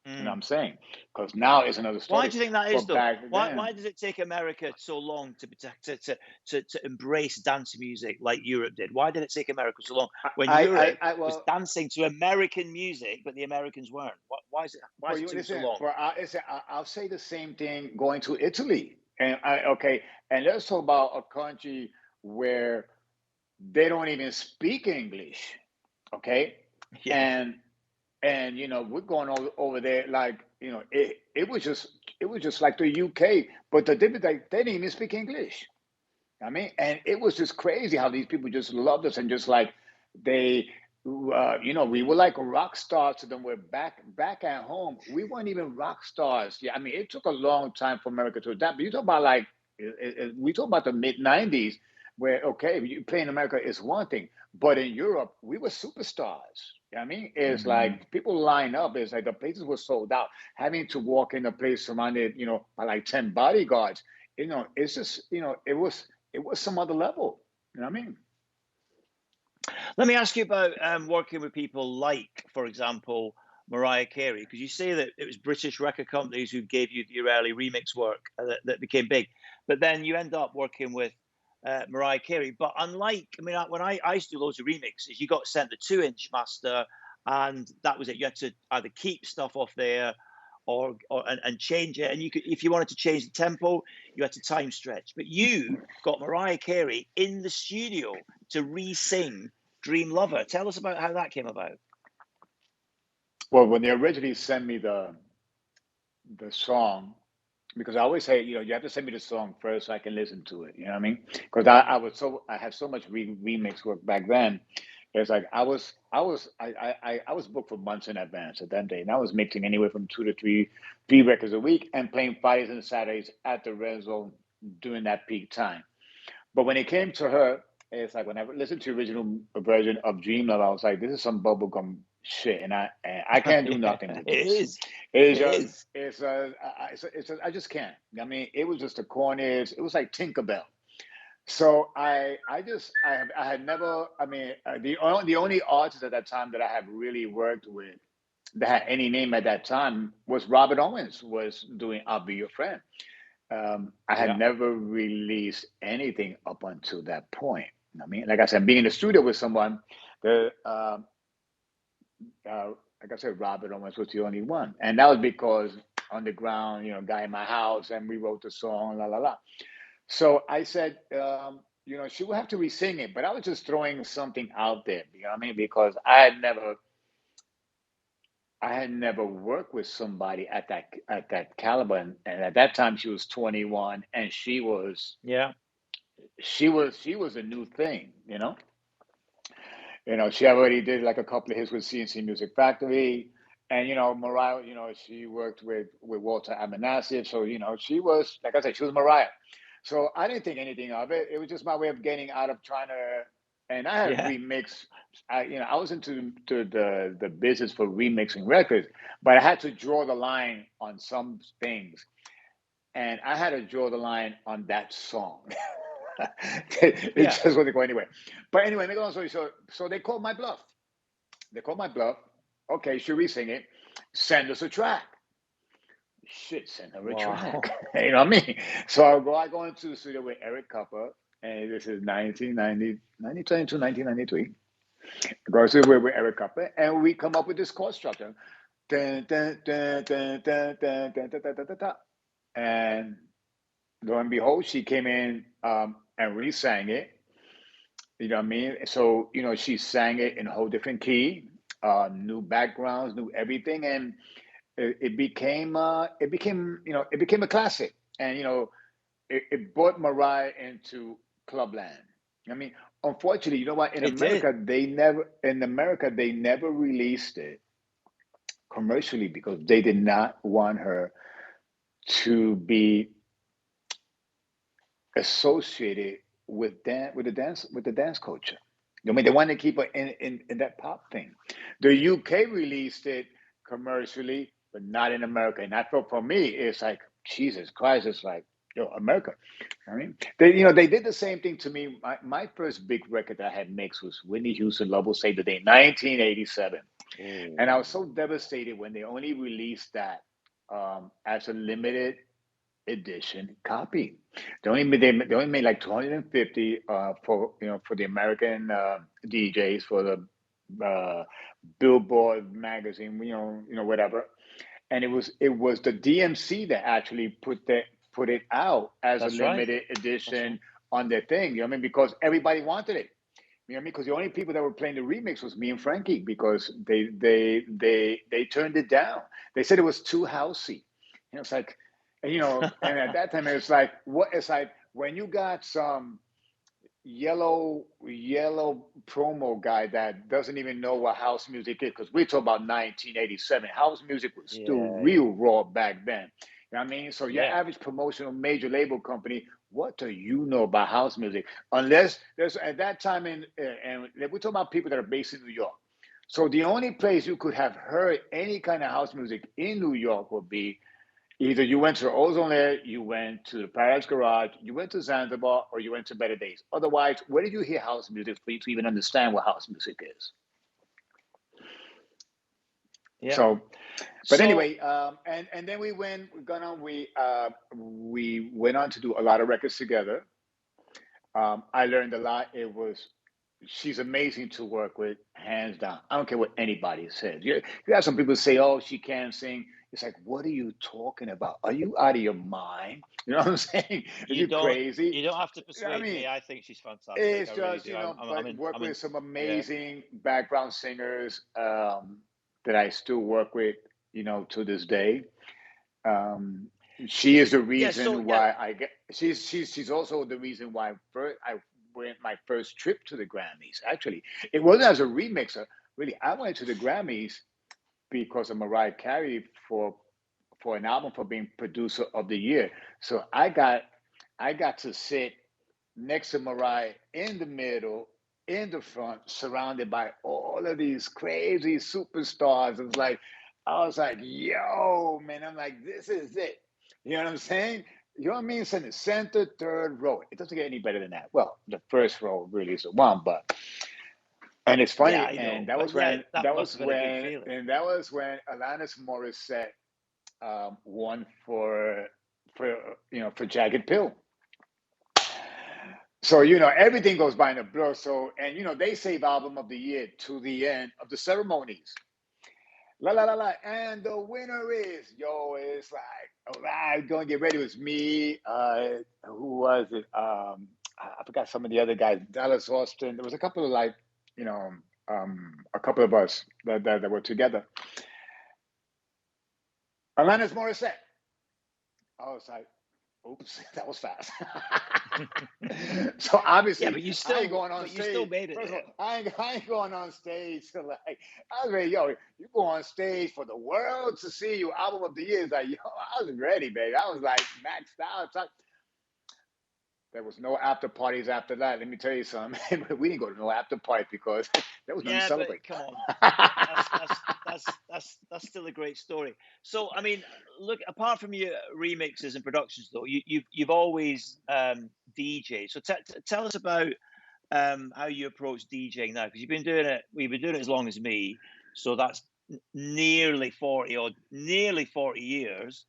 You know what I'm saying? Because now it's another Why story. do you think that is, But though? back then, Why does it take America so long to embrace dance music like Europe did? Why did it take America so long when Europe was well, dancing to American music, but the Americans weren't? Why is it? Why for is it you, taking so listen, long? I'll say the same thing going to Italy. Okay, and let's talk about a country where they don't even speak English. Okay, Yeah, and we're going over there like it was just like the UK, but the difference like they didn't even speak English. I mean, and it was just crazy how these people just loved us and just like they, we were like rock stars to them. We're back at home. We weren't even rock stars. Yeah, I mean, it took a long time for America to adapt. But you talk about like, we talk about the mid '90s, where okay, you play in America is one thing, but in Europe we were superstars. I mean, it's mm. like people line up. It's like the places were sold out. Having to walk in a place surrounded, by like 10 bodyguards. It's just, it was some other level. You know what I mean? Let me ask you about working with people like, for example, Mariah Carey, because you say that it was British record companies who gave you your early remix work that became big, but then you end up working with Mariah Carey. But unlike, I mean, when I used to do loads of remixes, you got sent the 2-inch master, and that was it. You had to either keep stuff off there and change it. And you could, if you wanted to change the tempo, you had to time stretch. But you got Mariah Carey in the studio to re-sing Dream Lover. Tell us about how that came about. Well, when they originally sent me the song, because I always say, you have to send me the song first so I can listen to it. You know what I mean? Because I had so much remix work back then. It's like I was booked for months in advance at that day, and I was mixing anywhere from two to three records a week and playing Fridays and Saturdays at the Red Zone during that peak time. But when it came to her, it's like when I listened to the original version of Dream Love, I was like, this is some bubblegum shit, and I can't do Yeah, nothing with it this. is. It's It just is. I just can't. I mean, it was just the corniest. It was like Tinkerbell. So I had never. I mean, the only artist at that time that I have really worked with that had any name at that time was Robert Owens was doing "I'll Be Your Friend." I had Yeah. never released anything up until that point. I mean, like I said, being in the studio with someone, the like I said, Robert almost was the only one, and that was because underground, guy in my house, and we wrote the song, la la la. So I said, she would have to re-sing it, but I was just throwing something out there. You know what I mean? Because I had never worked with somebody at that caliber, and at that time she was 21, and she was Yeah. she was she was a new thing. She already did like a couple of hits with CNC Music Factory, and Mariah. She worked with Walter Abernathy, so she was, like I said, she was Mariah. So I didn't think anything of it. It was just my way of getting out of trying to. And I had Yeah. remix. I was into the business for remixing records, but I had to draw the line on some things, and I had to draw the line on that song. It Yeah. just wasn't going anywhere. But anyway, make a long story short, so they called my bluff. They called my bluff. Okay, should we sing it? Send us a track. Shit, send her a track. Wow. You know what I mean? So I go into the studio with Eric Cupper, and this is 1990, 1993. I go to the studio with Eric Cupper, and we come up with this chord structure. Dun, dun, dun, dun, dun, dun, dun, dun, dun, dun, dun, dun. And lo and behold, she came in and re-sang it. You know what I mean? So, she sang it in a whole different key, new backgrounds, new everything, and it became a classic. And it brought Mariah into clubland. I mean, unfortunately, you know what? In It did. America, they never released it commercially because they did not want her to be associated with the dance culture. I mean, they wanted to keep it in that pop thing. The UK released it commercially, but not in America. And I felt for me, it's like Jesus Christ. It's like America. I mean, they did the same thing to me. My first big record that I had mixed was Whitney Houston, "Love Will Save the Day," 1987, and I was so devastated when they only released that as a limited edition copy. They only made like 250 for the American DJs for the Billboard magazine, whatever. And it was the DMC that actually put it out as That's a right. limited That's edition right. on their thing. You know what I mean? Because everybody wanted it. You know what I mean? Because the only people that were playing the remix was me and Frankie because they turned it down. They said it was too housey. It's like, and at that time it was like, what? It's like when you got some yellow promo guy that doesn't even know what house music is, because we talk about 1987. House music was still Yeah, yeah, real raw back then. You know what I mean? So your yeah. average promotional major label company, what do you know about house music? Unless there's at that time and we're talking about people that are based in New York. So the only place you could have heard any kind of house music in New York would be either you went to Ozone Air, you went to the Paradise Garage, you went to Zanzibar, or you went to Better Days. Otherwise, where did you hear house music for you to even understand what house music is? Yeah. So, but So anyway, and then we went on to do a lot of records together. I learned a lot. She's amazing to work with, hands down. I don't care what anybody says. You have some people say, "Oh, she can't sing." It's like, what are you talking about? Are you out of your mind? You know what I'm saying? Are you you don't crazy? you don't have to You know what I persuade mean? me. I think she's fantastic. It's I really just, do. I'm but in. work I'm in. with some Yeah. amazing background singers that I still work with, to this day. Um, she is the Yeah. So reason yeah. why I get. She's also the reason why I went my first trip to the Grammys. Actually, it wasn't as a remixer. Really, I went to the Grammys because of Mariah Carey for an album for being producer of the year. So I got to sit next to Mariah in the middle, in the front, surrounded by all of these crazy superstars. I was like, yo, man, I'm like, this is it. You know what I'm saying? You know what I mean? It's in the center, third row. It doesn't get any better than that. Well, the first row really is the one, but and it's Yeah, funny, I and know. that But was yeah, when that must have been a good feeling. Alanis Morissette won for Jagged Pill. So everything goes by in a blur. So and they save album of the year to the end of the ceremonies. La la la la, and the winner is It's like, all right, go and get ready. It was me. Who was it? I forgot some of the other guys. Dallas Austin. There was a couple of you know, a couple of us that were together. Alanis Morissette. I was like, oops, that was fast. So Yeah, obviously, but you I ain't still, going on but you still stage. made it First of all, there. I ain't going on stage to I was ready, you go on stage for the world to see you, album of the year. It's like, I was ready, baby. I was like maxed out. There was no after parties after that. Let me tell you something. We didn't go to no after parties because there was nothing to Yeah, but celebrate. come on, that's still a great story. So I mean, look, apart from your remixes and productions, though, you've always DJ. So tell us about how you approach DJing now, because you've been doing it. We've been doing it as long as me, so that's nearly 40 years.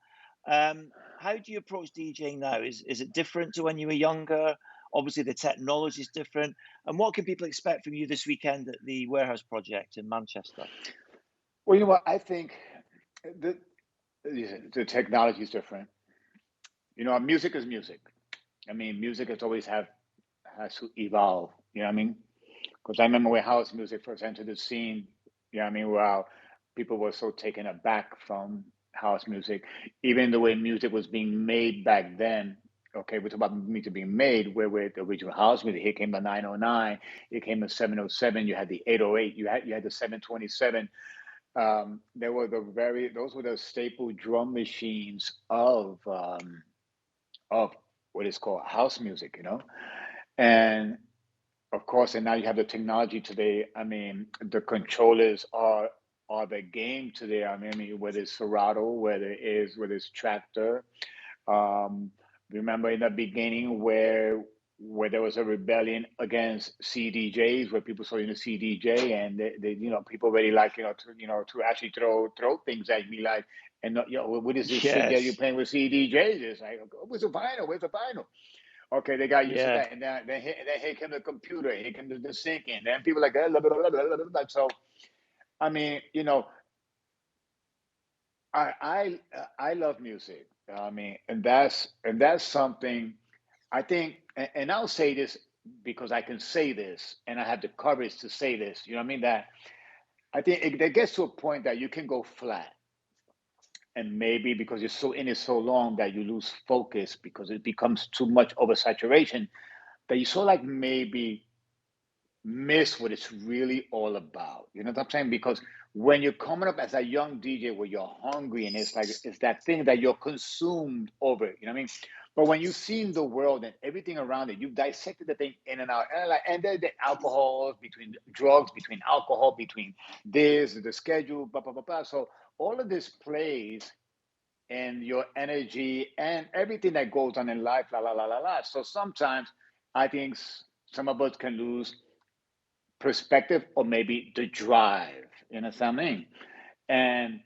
How do you approach DJing now? Is it different to when you were younger? Obviously, the technology is different. And what can people expect from you this weekend at the Warehouse Project in Manchester? Well, you know what? I think the the technology is different. Music is music. I mean, music has to evolve. You know what I mean? Because I remember when house music first entered the scene. You know what I mean? Wow, people were so taken aback from house music, even the way music was being made back then. Okay, we're talking about music being made, where the original house music. Here came the 909, here came the 707. You had the 808, you had the 727. Those were the staple drum machines of what is called house music. And of course, and now you have the technology today. I mean, the controllers are the game today. I mean, whether it's Serato, whether it's Tractor, um, Remember in the beginning where there was a rebellion against CDJs, where people saw CDJ, and people really like to actually throw things at me like, and not, what is this shit that you're Yes. playing with CDJs? It's like, where's the vinyl? Where's the vinyl? Okay, they got used to Yeah. that, and then here came the computer, here came the syncing, then people like, blah, blah, blah, blah, blah, blah. So I mean, I love music. I mean, and that's something I think, and I'll say this because I can say this, and I have the courage to say this. You know what I mean? That I think it gets to a point that you can go flat, and maybe because you're so in it so long that you lose focus because it becomes too much oversaturation that you sort of like maybe miss what it's really all about. You know what I'm saying? Because when you're coming up as a young DJ where you're hungry and it's like it's that thing that you're consumed over, you know what I mean? But when you've seen the world and everything around it, you've dissected the thing in and out. And then the alcohols, between drugs, between alcohol, between this, the schedule, blah, blah, blah, blah. So all of this plays in your energy and everything that goes on in life, la, la, la, la, la. So sometimes I think some of us can lose perspective or maybe the drive. You know what I mean? And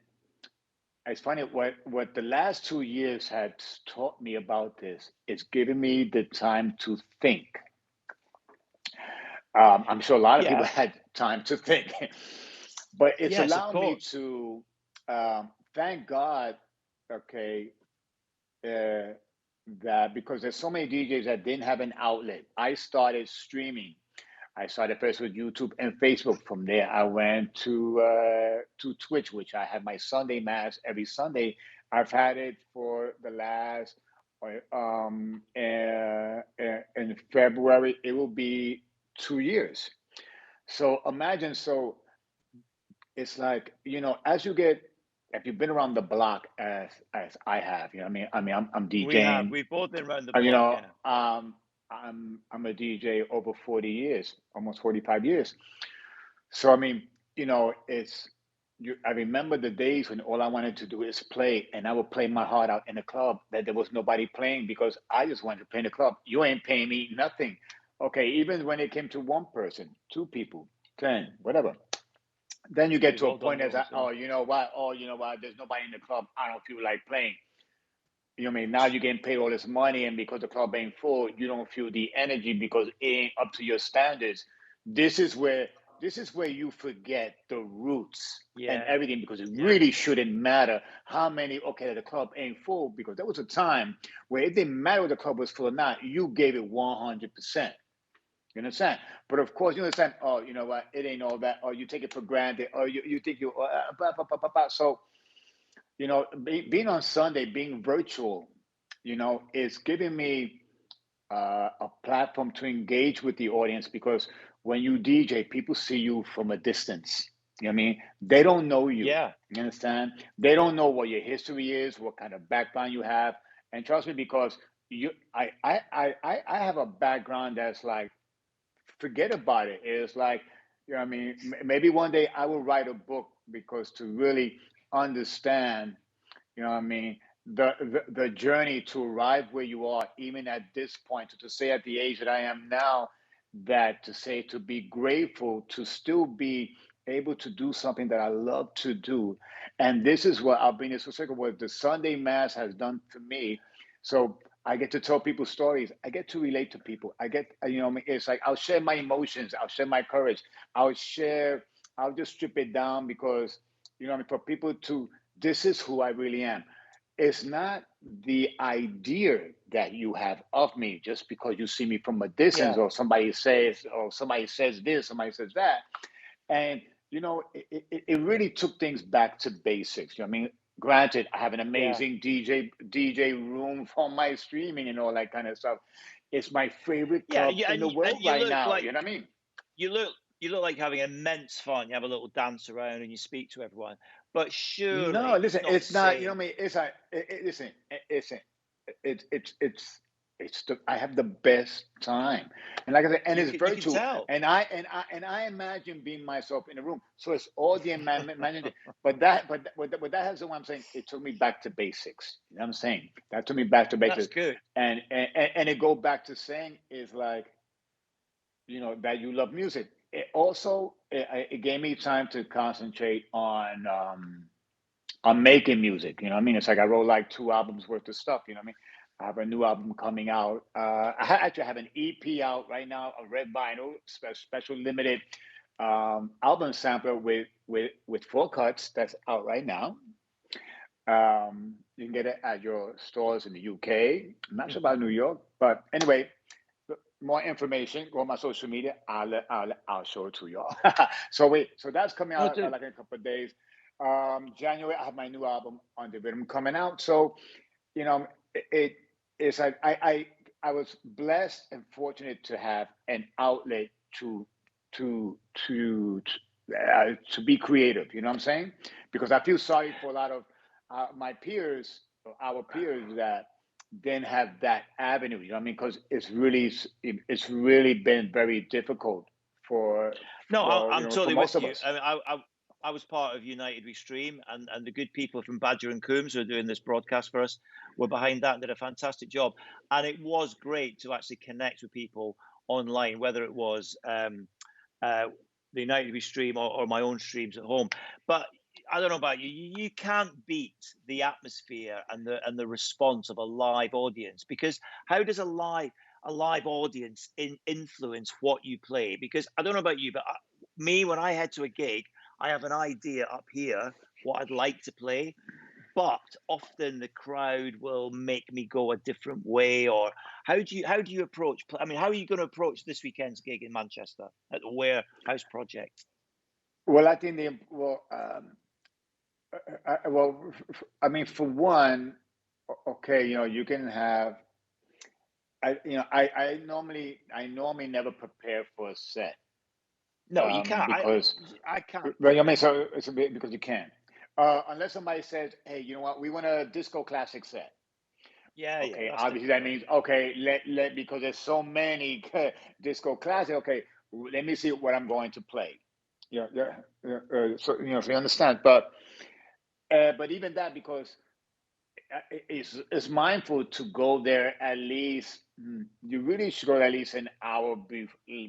it's funny what the last 2 years had taught me about this. It's given me the time to think. I'm sure a lot of people Yeah. had time to think, but it's Yes, of allowed me course. to thank God. Okay, uh, that because there's so many DJs that didn't have an outlet. I started streaming. I started first with YouTube and Facebook. From there, I went to Twitch, which I have my Sunday mass every Sunday. I've had it for the last in February. It will be 2 years. So imagine, so it's like as you get, if you've been around the block as I have, I'm We have. DJing. We've both been around the uh, you block, know, yeah. I'm a DJ over 40 years, almost 45 years. So it's you. I remember the days when all I wanted to do is play, and I would play my heart out in the club. That there was nobody playing because I just wanted to play in the club. You ain't paying me nothing. Okay, even when it came to one person, two people, 10, whatever. Then you get We've to a all done point that's those, like, yeah. oh, you know what? There's nobody in the club. I don't feel like playing. You know what I mean? Now you're getting paid all this money, and because the club ain't full, you don't feel the energy because it ain't up to your standards. This is where this is where you forget the roots and Yeah. everything because it Yeah. really shouldn't matter how many. Okay, the club ain't full because there was a time where it didn't matter whether the club was full or not. You gave it 100%. You understand? But of course, you understand. Oh, you know what? It ain't all that. Or you take it for granted. Or you think you. Blah, blah, blah, blah, blah. So being on Sunday, being virtual, is giving me a platform to engage with the audience because when you DJ, people see you from a distance. You know what I mean? They don't know you. Yeah. You understand? They don't know what your history is, what kind of background you have. And trust me, because I have a background that's like, forget about it. It's like, maybe one day I will write a book because to really understand, you know what I mean, the journey to arrive where you are, even at this point, to say at the age that I am now, that to say to be grateful to still be able to do something that I love to do. And this is what I've been so sick of what the Sunday Mass has done for me. So I get to tell people stories. I get to relate to people. I get, it's like I'll share my emotions. I'll share my courage. I'll share, I'll just strip it down because, for people to, this is who I really am. It's not the idea that you have of me just because you see me from a distance Yeah. or somebody says this, somebody says that. And, it really took things back to basics. You know what I mean? Granted, I have an Yeah. amazing DJ room for my streaming and all that kind of stuff. It's my favorite Yeah. club Yeah. in And the and world you right look now. like You know what I mean? you look you look like having immense fun. You have a little dance around and you speak to everyone. But No, surely listen, it's not the it's not. You know same. what I mean? It's like, listen, it's it's I have the best time, and like I said, and it's You can virtual, tell. and I imagine being myself in a room. So it's all the imagine. But that has what I'm saying. It took me back to basics. You know what I'm saying? That took me back to That's basics, good. and it go back to saying is like, that you love music. It also it gave me time to concentrate on making music. You know what I mean? It's like I wrote like 2 albums worth of stuff. You know what I mean? I have a new album coming out. Actually have an EP out right now, a red vinyl, special limited album sampler with 4 cuts that's out right now. You can get it at your stores in the UK. I'm not sure about New York, but anyway, more information, go on my social media. I'll show it to y'all. So that's coming No, out dude. like in a couple of days. January, I have my new album on the rhythm coming out. So you know, it's like I was blessed and fortunate to have an outlet to to to to be creative. You know what I'm saying? Because I feel sorry for a lot of my peers, or our peers, that didn't have that avenue. You know what I mean? Because it's really been very difficult for No, I'm for totally most with of you. us. I mean, I was part of United We Stream, and the good people from Badger and Coombs who are doing this broadcast for us were behind that and did a fantastic job. And it was great to actually connect with people online, whether it was uh, the United We Stream or my own streams at home. But I don't know about you, you can't beat the atmosphere and the response of a live audience, because how does a live audience influence what you play? Because I don't know about you, but me, when I head to a gig, I have an idea up here what I'd like to play, but often the crowd will make me go a different way. Or how do you approach? I mean, how are you going to approach this weekend's gig in Manchester at the Warehouse Project? Well, I think I mean, for one, okay, you can have. I normally never prepare for a set, No, you can't. because, I can't well, I mean, prepare. so it's a bit because you can, unless somebody says, "Hey, you know what? We want a disco classic set." Yeah, yeah, Okay, that's obviously different that though. means, okay, let because there's so many disco classic. Okay, let me see what I'm going to play. Yeah, yeah, yeah. So if you understand, but even that, because it's mindful to go there at least. You really should go at least an hour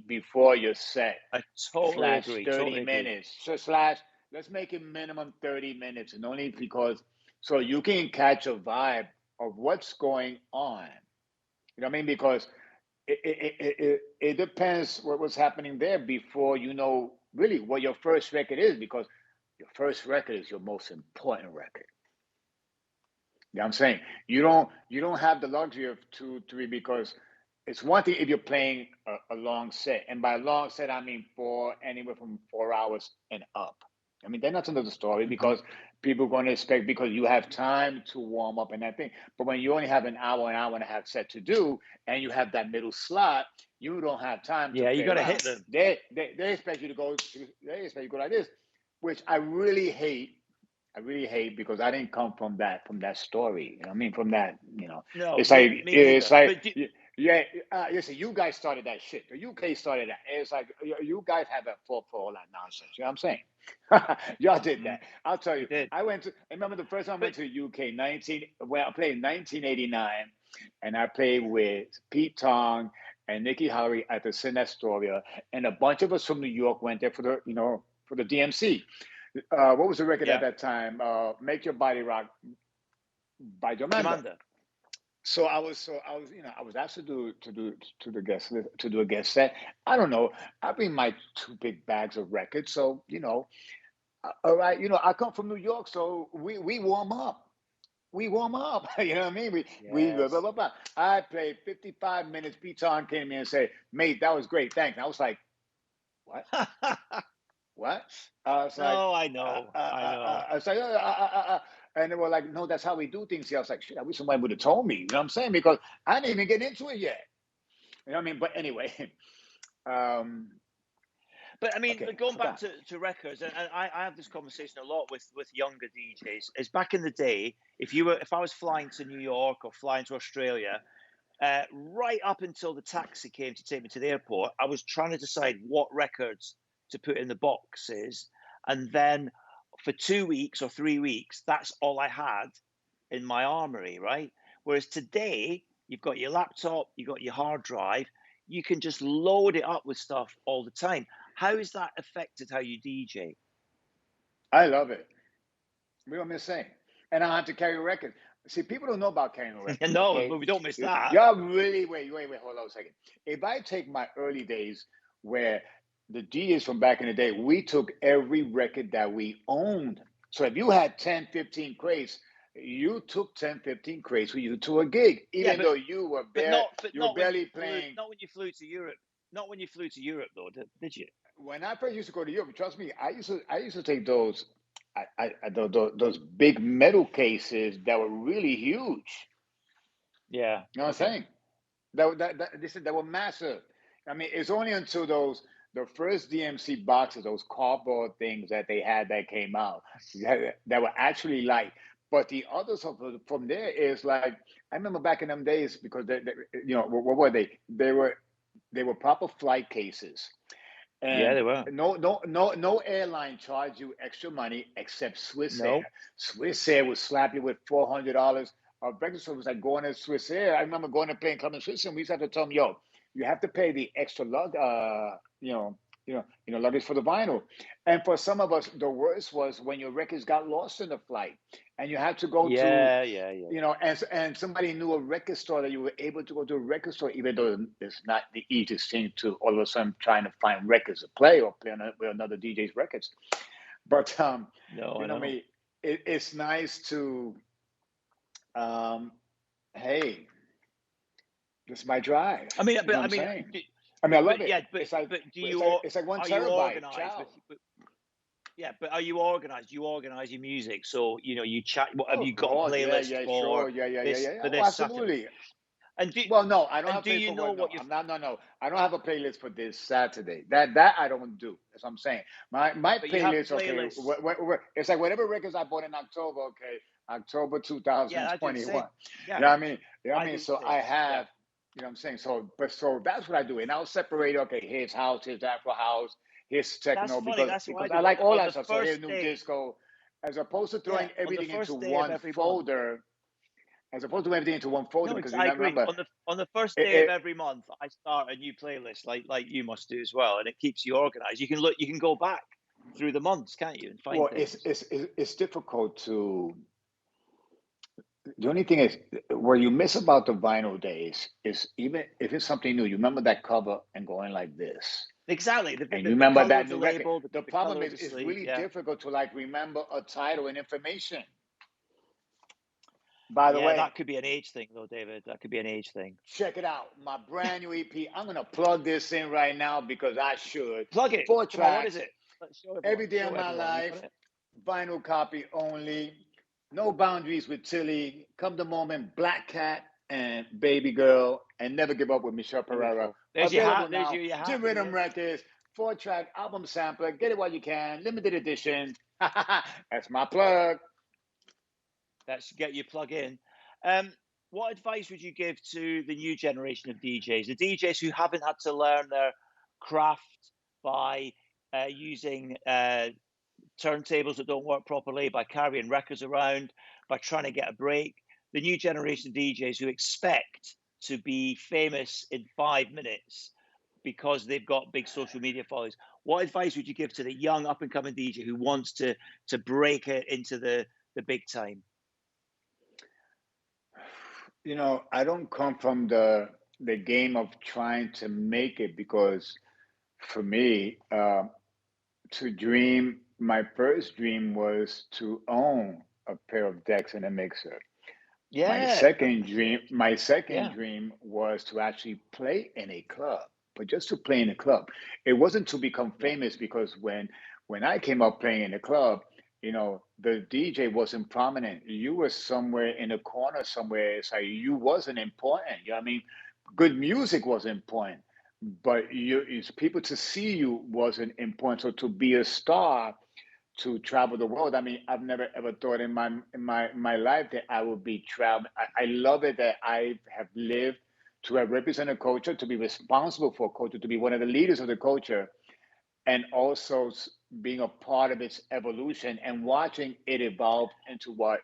before your set I totally slash agree. 30 Totally agree. minutes. So slash, let's make it minimum 30 minutes, and only because so you can catch a vibe of what's going on. You know what I mean? Because it depends what was happening there before you know really what your first record is, because your first record is your most important record. You know what I'm saying? You don't have the luxury of 2, 3, because it's one thing if you're playing a long set, and by long set I mean anywhere from 4 hours and up. I mean, then that's another story, Hmm. because people are going to expect, because you have time to warm up and that thing. But when you only have an hour and a half set to do, and you have that middle slot, you don't have time to Yeah, you play got to around. hit them. They expect you to go. They expect you to go like this, which I really hate. I really hate, because I didn't come from that story. You know what I mean? From that, No, it's like me it's neither. like But yeah. Listen, you guys started that shit. The UK started that. It's like you guys have a fault for all that nonsense. You know what I'm saying? Y'all did mhm, that. I'll tell we you. did. I remember the first time I But went to the UK, I played in 1989, and I played with Pete Tong and Nikki Howry at the Sin Astoria, and a bunch of us from New York went there for the DMC. What was the record at yeah, that time? Make Your Body Rock by Jomanda. Commander. I was asked to do a guest set. I don't know. I bring my 2 big bags of records, so all right. I come from New York, so we warm up. We warm up. You know what I mean? We blah, blah, Yes. blah, blah. I played 55 minutes. Pete Tong came in and said, "Mate, that was great. Thanks." And I was like, "What? What?" I was like, No, I know. I know. I was like, and they were like, "No, that's how we do things here." I was like, "Shit, I wish somebody would have told me." You know what I'm saying? Because I didn't even get into it yet. You know what I mean? But anyway, um, But I mean, okay, like, I going back forgot. to records, and I have this conversation a lot with younger DJs. Is back in the day, if I was flying to New York or flying to Australia, right up until the taxi came to take me to the airport, I was trying to decide what records to put in the boxes. And then for 2 weeks or 3 weeks, that's all I had in my armory, right? Whereas today, you've got your laptop, you've got your hard drive, you can just load it up with stuff all the time. How has that affected how you DJ? I love it. We don't miss saying. And I don't have to carry records. See, people don't know about carrying records, No, okay? but we don't miss that. Y'all really, wait, hold on a second. If I take my early days where the DJs from back in the day, we took every record that we owned. So if you had 10, 15 crates, you took 10, 15 crates with you to a gig, Yeah, even though you were but you were not when barely playing. not when you flew to Europe. Not when you flew to Europe, though, did you? When I first used to go to Europe, trust me, I used to take those those big metal cases that were really huge. Yeah. You know what I'm Okay. saying? They were massive. I mean, it's only until the first DMC boxes, those cardboard things that they had that came out that were actually light. But the others from there is like I remember back in them days because you know what were they? They were proper flight cases. Yeah, And they were. no airline charged you extra money except Swiss Air. No. Swiss Air would slap you with $400. Our breakfast was like going to Swiss Air. I remember going to plane club in Switzerland. We used to have to tell them, yo, you have to pay the extra luggage for the vinyl. And for some of us, the worst was when your records got lost in the flight and you had to go to Yeah. and somebody knew a record store that you were able to go to a record store, even though it's not the easiest thing to all of a sudden trying to find records to play or play with another DJ's records. But No, I you know, know. me, it's nice to, um, hey, this is my drive. I mean, You know but what I I'm mean, saying? I mean, I love it. yeah, but do you It's like one are you terabyte. organized Ciao. yeah, but are you organized? You organize your music, so you chat. What have Oh, you got a God, yeah, playlist yeah, for sure, yeah. for Oh, this Saturday? absolutely. And Well, no, I don't have do a playlist you for know what. No, what you I'm not. No. I don't have a playlist for this Saturday. That I don't do. That's what I'm saying. My but you have playlist, okay, playlists? it's like whatever records I bought in October, okay, October Yeah, I do the same. 2021. You Yeah, know what I mean? You know what I I mean? do the So I same. Yeah, have, you know what I'm saying? So that's what I do. And I'll separate, okay, here's house, here's Afro house, here's that's techno, funny. That's what I because do. I like all On that the stuff. So here's first new day, disco, as opposed to yeah, throwing on the everything into first day of one every month. folder, No, because you I know, agree. remember, On the first it, day of it, every month, I start a new playlist, like you must do as well, and it keeps you organized. You can go back through the months, can't you, and find well, things. it's difficult to. The only thing is, where you miss about the vinyl days is even if it's something new, you remember that cover and going like this, Exactly. and you The remember color of that the new record. label, The the problem color of is, the it's sleeve. really Yeah. difficult to like remember a title and information. By the Yeah, way, that could be an age thing, though, David. That could be an age thing. check it out, my brand new EP. I'm gonna plug this in right now because I should. Plug it. Four Come on, what is tracks, it? Let's show everyone. every day of Show my everyone. You got life, it? vinyl copy only. No boundaries with Tilly. Come the moment, Black Cat and Baby Girl, and Never Give Up with Michelle Pereira. Beautiful. There's your Available hat. There's now. your hat, Jim Rhythm David. Records, 4-track album sampler. Get it while you can. Limited edition. That's my plug. Let's get you plug in. Um, what advice would you give to the new generation of DJs, the DJs who haven't had to learn their craft by using turntables that don't work properly, by carrying records around, by trying to get a break? The new generation of DJs who expect to be famous in 5 minutes because they've got big social media followers. What advice would you give to the young up and coming DJ who wants to break it into the big time? You know, I don't come from the game of trying to make it because for me, to dream, my first dream was to own a pair of decks and a mixer. Yeah, My second yeah, dream was to actually play in a club, but just to play in a club. It wasn't to become yeah. famous because when I came up playing in a club, the DJ wasn't prominent. You were somewhere in a corner somewhere. It's like you wasn't important. You know what I mean? Good music was important, but it's people to see you wasn't important. So to be a star, to travel the world. I mean, I've never ever thought in my life that I would be traveling. I love it that I have lived to have represented culture, to be responsible for culture, to be one of the leaders of the culture, and also being a part of its evolution and watching it evolve into what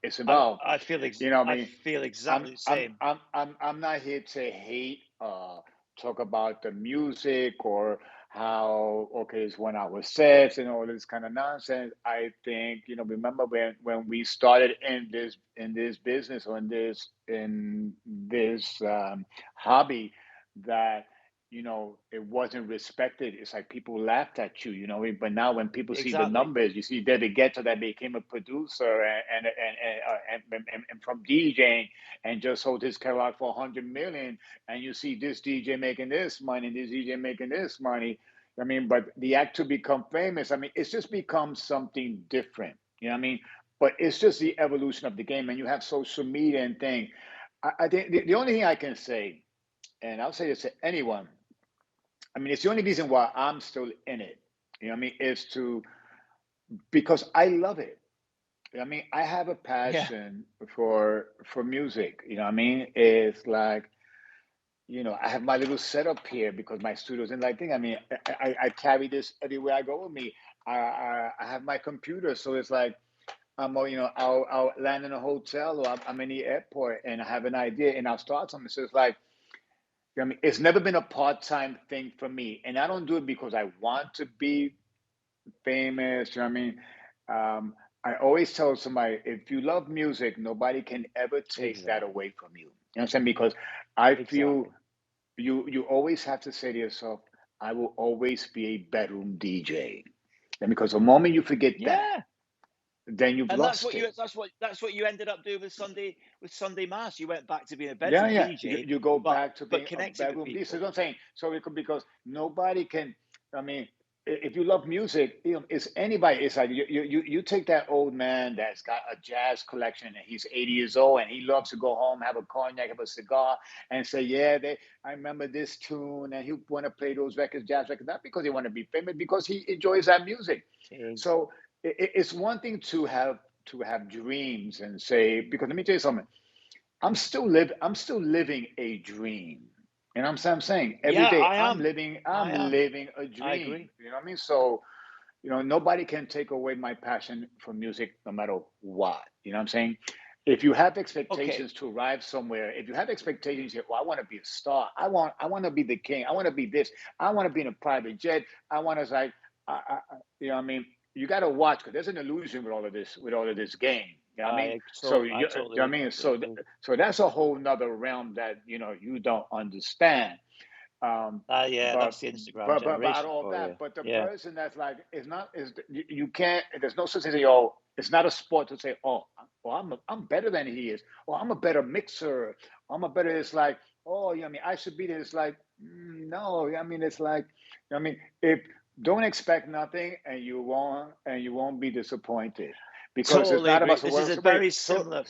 it's about. I feel You know, I I mean, feel exactly the same. I'm not here to hate, talk about the music or how okay it's 1 hour sets and all this kind of nonsense. I think remember when we started in this business or in this hobby that it wasn't respected. It's like people laughed at you, But now when people see the Exactly. numbers, you see David Guetta that became a producer and from DJing and just sold his catalog for 100 million, and you see this DJ making this money, this DJ making this money. I mean, but the act to become famous, I mean, it's just become something different. You know what I mean? But it's just the evolution of the game, and you have social media and thing. I think the only thing I can say, and I'll say this to anyone, I mean, it's the only reason why I'm still in it. You know what I mean? Is to because I love it. You know what I mean, I have a Yeah. passion for music. You know what I mean? It's like, I have my little setup here because my studio's in like thing. I mean, I carry this everywhere I go with me. I have my computer, so it's like I'll land in a hotel or I'm in the airport and I have an idea and I'll start something. So it's like, I mean, it's never been a part-time thing for me, and I don't do it because I want to be famous. You know what I mean? Um, I always tell somebody, if you love music, nobody can ever take that Exactly. away from you. You know what I'm saying? Because I feel Exactly. you always have to say to yourself, I will always be a bedroom DJ. And because the moment you forget that, Yeah. then you've And lost it. that's what you ended up doing with Sunday Mass. You went back to being a Yeah, bedroom yeah. DJ, You go back to but being a connecting with bedroom DJ. So people. what I'm saying. So it could because nobody can. I mean, if you love music, it's anybody. It's like you take that old man that's got a jazz collection and he's 80 years old and he loves to go home, have a cognac, have a cigar, and say, yeah, I remember this tune, and he want to play those records, jazz records, not because he want to be famous, because he enjoys that music. Is So it's one thing to have dreams and say, because let me tell you something. I'm still living a dream. You know what I'm saying? Every Yeah, day I am. I'm I am. living a I dream. agree. You know what I mean? So, nobody can take away my passion for music no matter what. You know what I'm saying? If you have Okay. expectations to arrive somewhere, if you have expectations, well, I want to be a star. I want to be the king. I want to be this. I want to be in a private jet. I want to like, you know what I mean? You got to watch because there's an illusion with all of this game. You know what I mean? So I you know what I totally mean? agree. So that's a whole nother realm that you don't understand. Yeah, But that's the Instagram but out of generation all for you. that, but the Yeah. person that's like is not is you can't. There's no such thing as oh, it's not a sport to say I'm better than he is. Or I'm a better mixer. I'm a better. It's like I mean I should be there. It's like no. I mean it's like I mean if don't expect nothing and you won't be disappointed because it's Totally not agree. about This is a so wait very similar.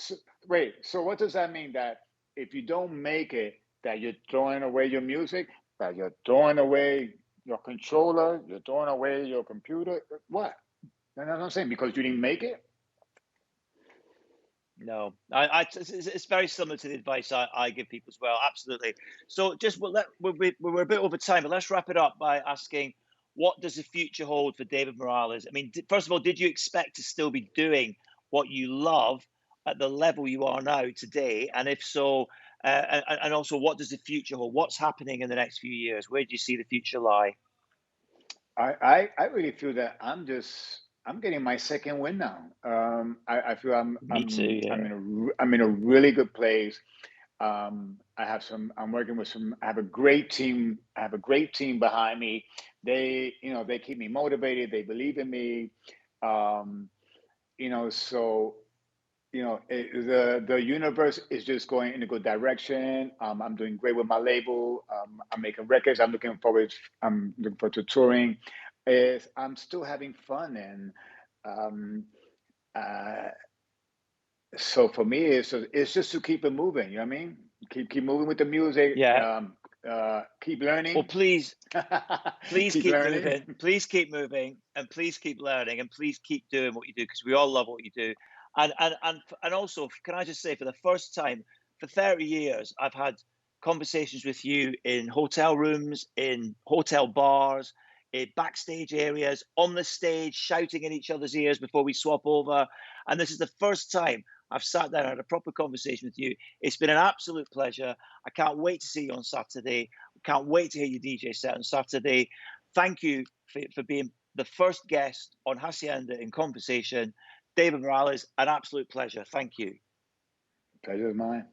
so what does that mean that if you don't make it that you're throwing away your music, that you're throwing away your controller, you're throwing away your computer. What? You know what I'm saying? Because you didn't make it? No, it's very similar to the advice I give people as well. Absolutely. So just we're a bit over time, but let's wrap it up by asking, what does the future hold for David Morales? I mean, first of all, did you expect to still be doing what you love at the level you are now today? And if so, and also, what does the future hold? What's happening in the next few years? Where do you see the future lie? I really feel that I'm getting my second win now. I feel Me too. Yeah. I'm in a really good place. I'm working with I have a great team. I have a great team behind me. They keep me motivated. They believe in me. Um, so the universe is just going in a good direction. I'm doing great with my label. I'm making records. I'm looking forward to touring. I'm still having fun, and um, uh, so for me, it's just to keep it moving. You know what I mean? Keep moving with the music. Yeah. Keep Well, learning. please Keep keep learning. moving, please keep moving, and please keep learning, and please keep doing what you do, because we all love what you do. And also, can I just say, for the first time for 30 years, I've had conversations with you in hotel rooms, in hotel bars, in backstage areas, on the stage, shouting in each other's ears before we swap over. And this is the first time I've sat down and had a proper conversation with you. It's been an absolute pleasure. I can't wait to see you on Saturday. Can't wait to hear your DJ set on Saturday. Thank you for being the first guest on Hacienda in Conversation. David Morales, an absolute pleasure. Thank you. Pleasure's mine.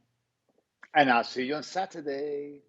And I'll see you on Saturday.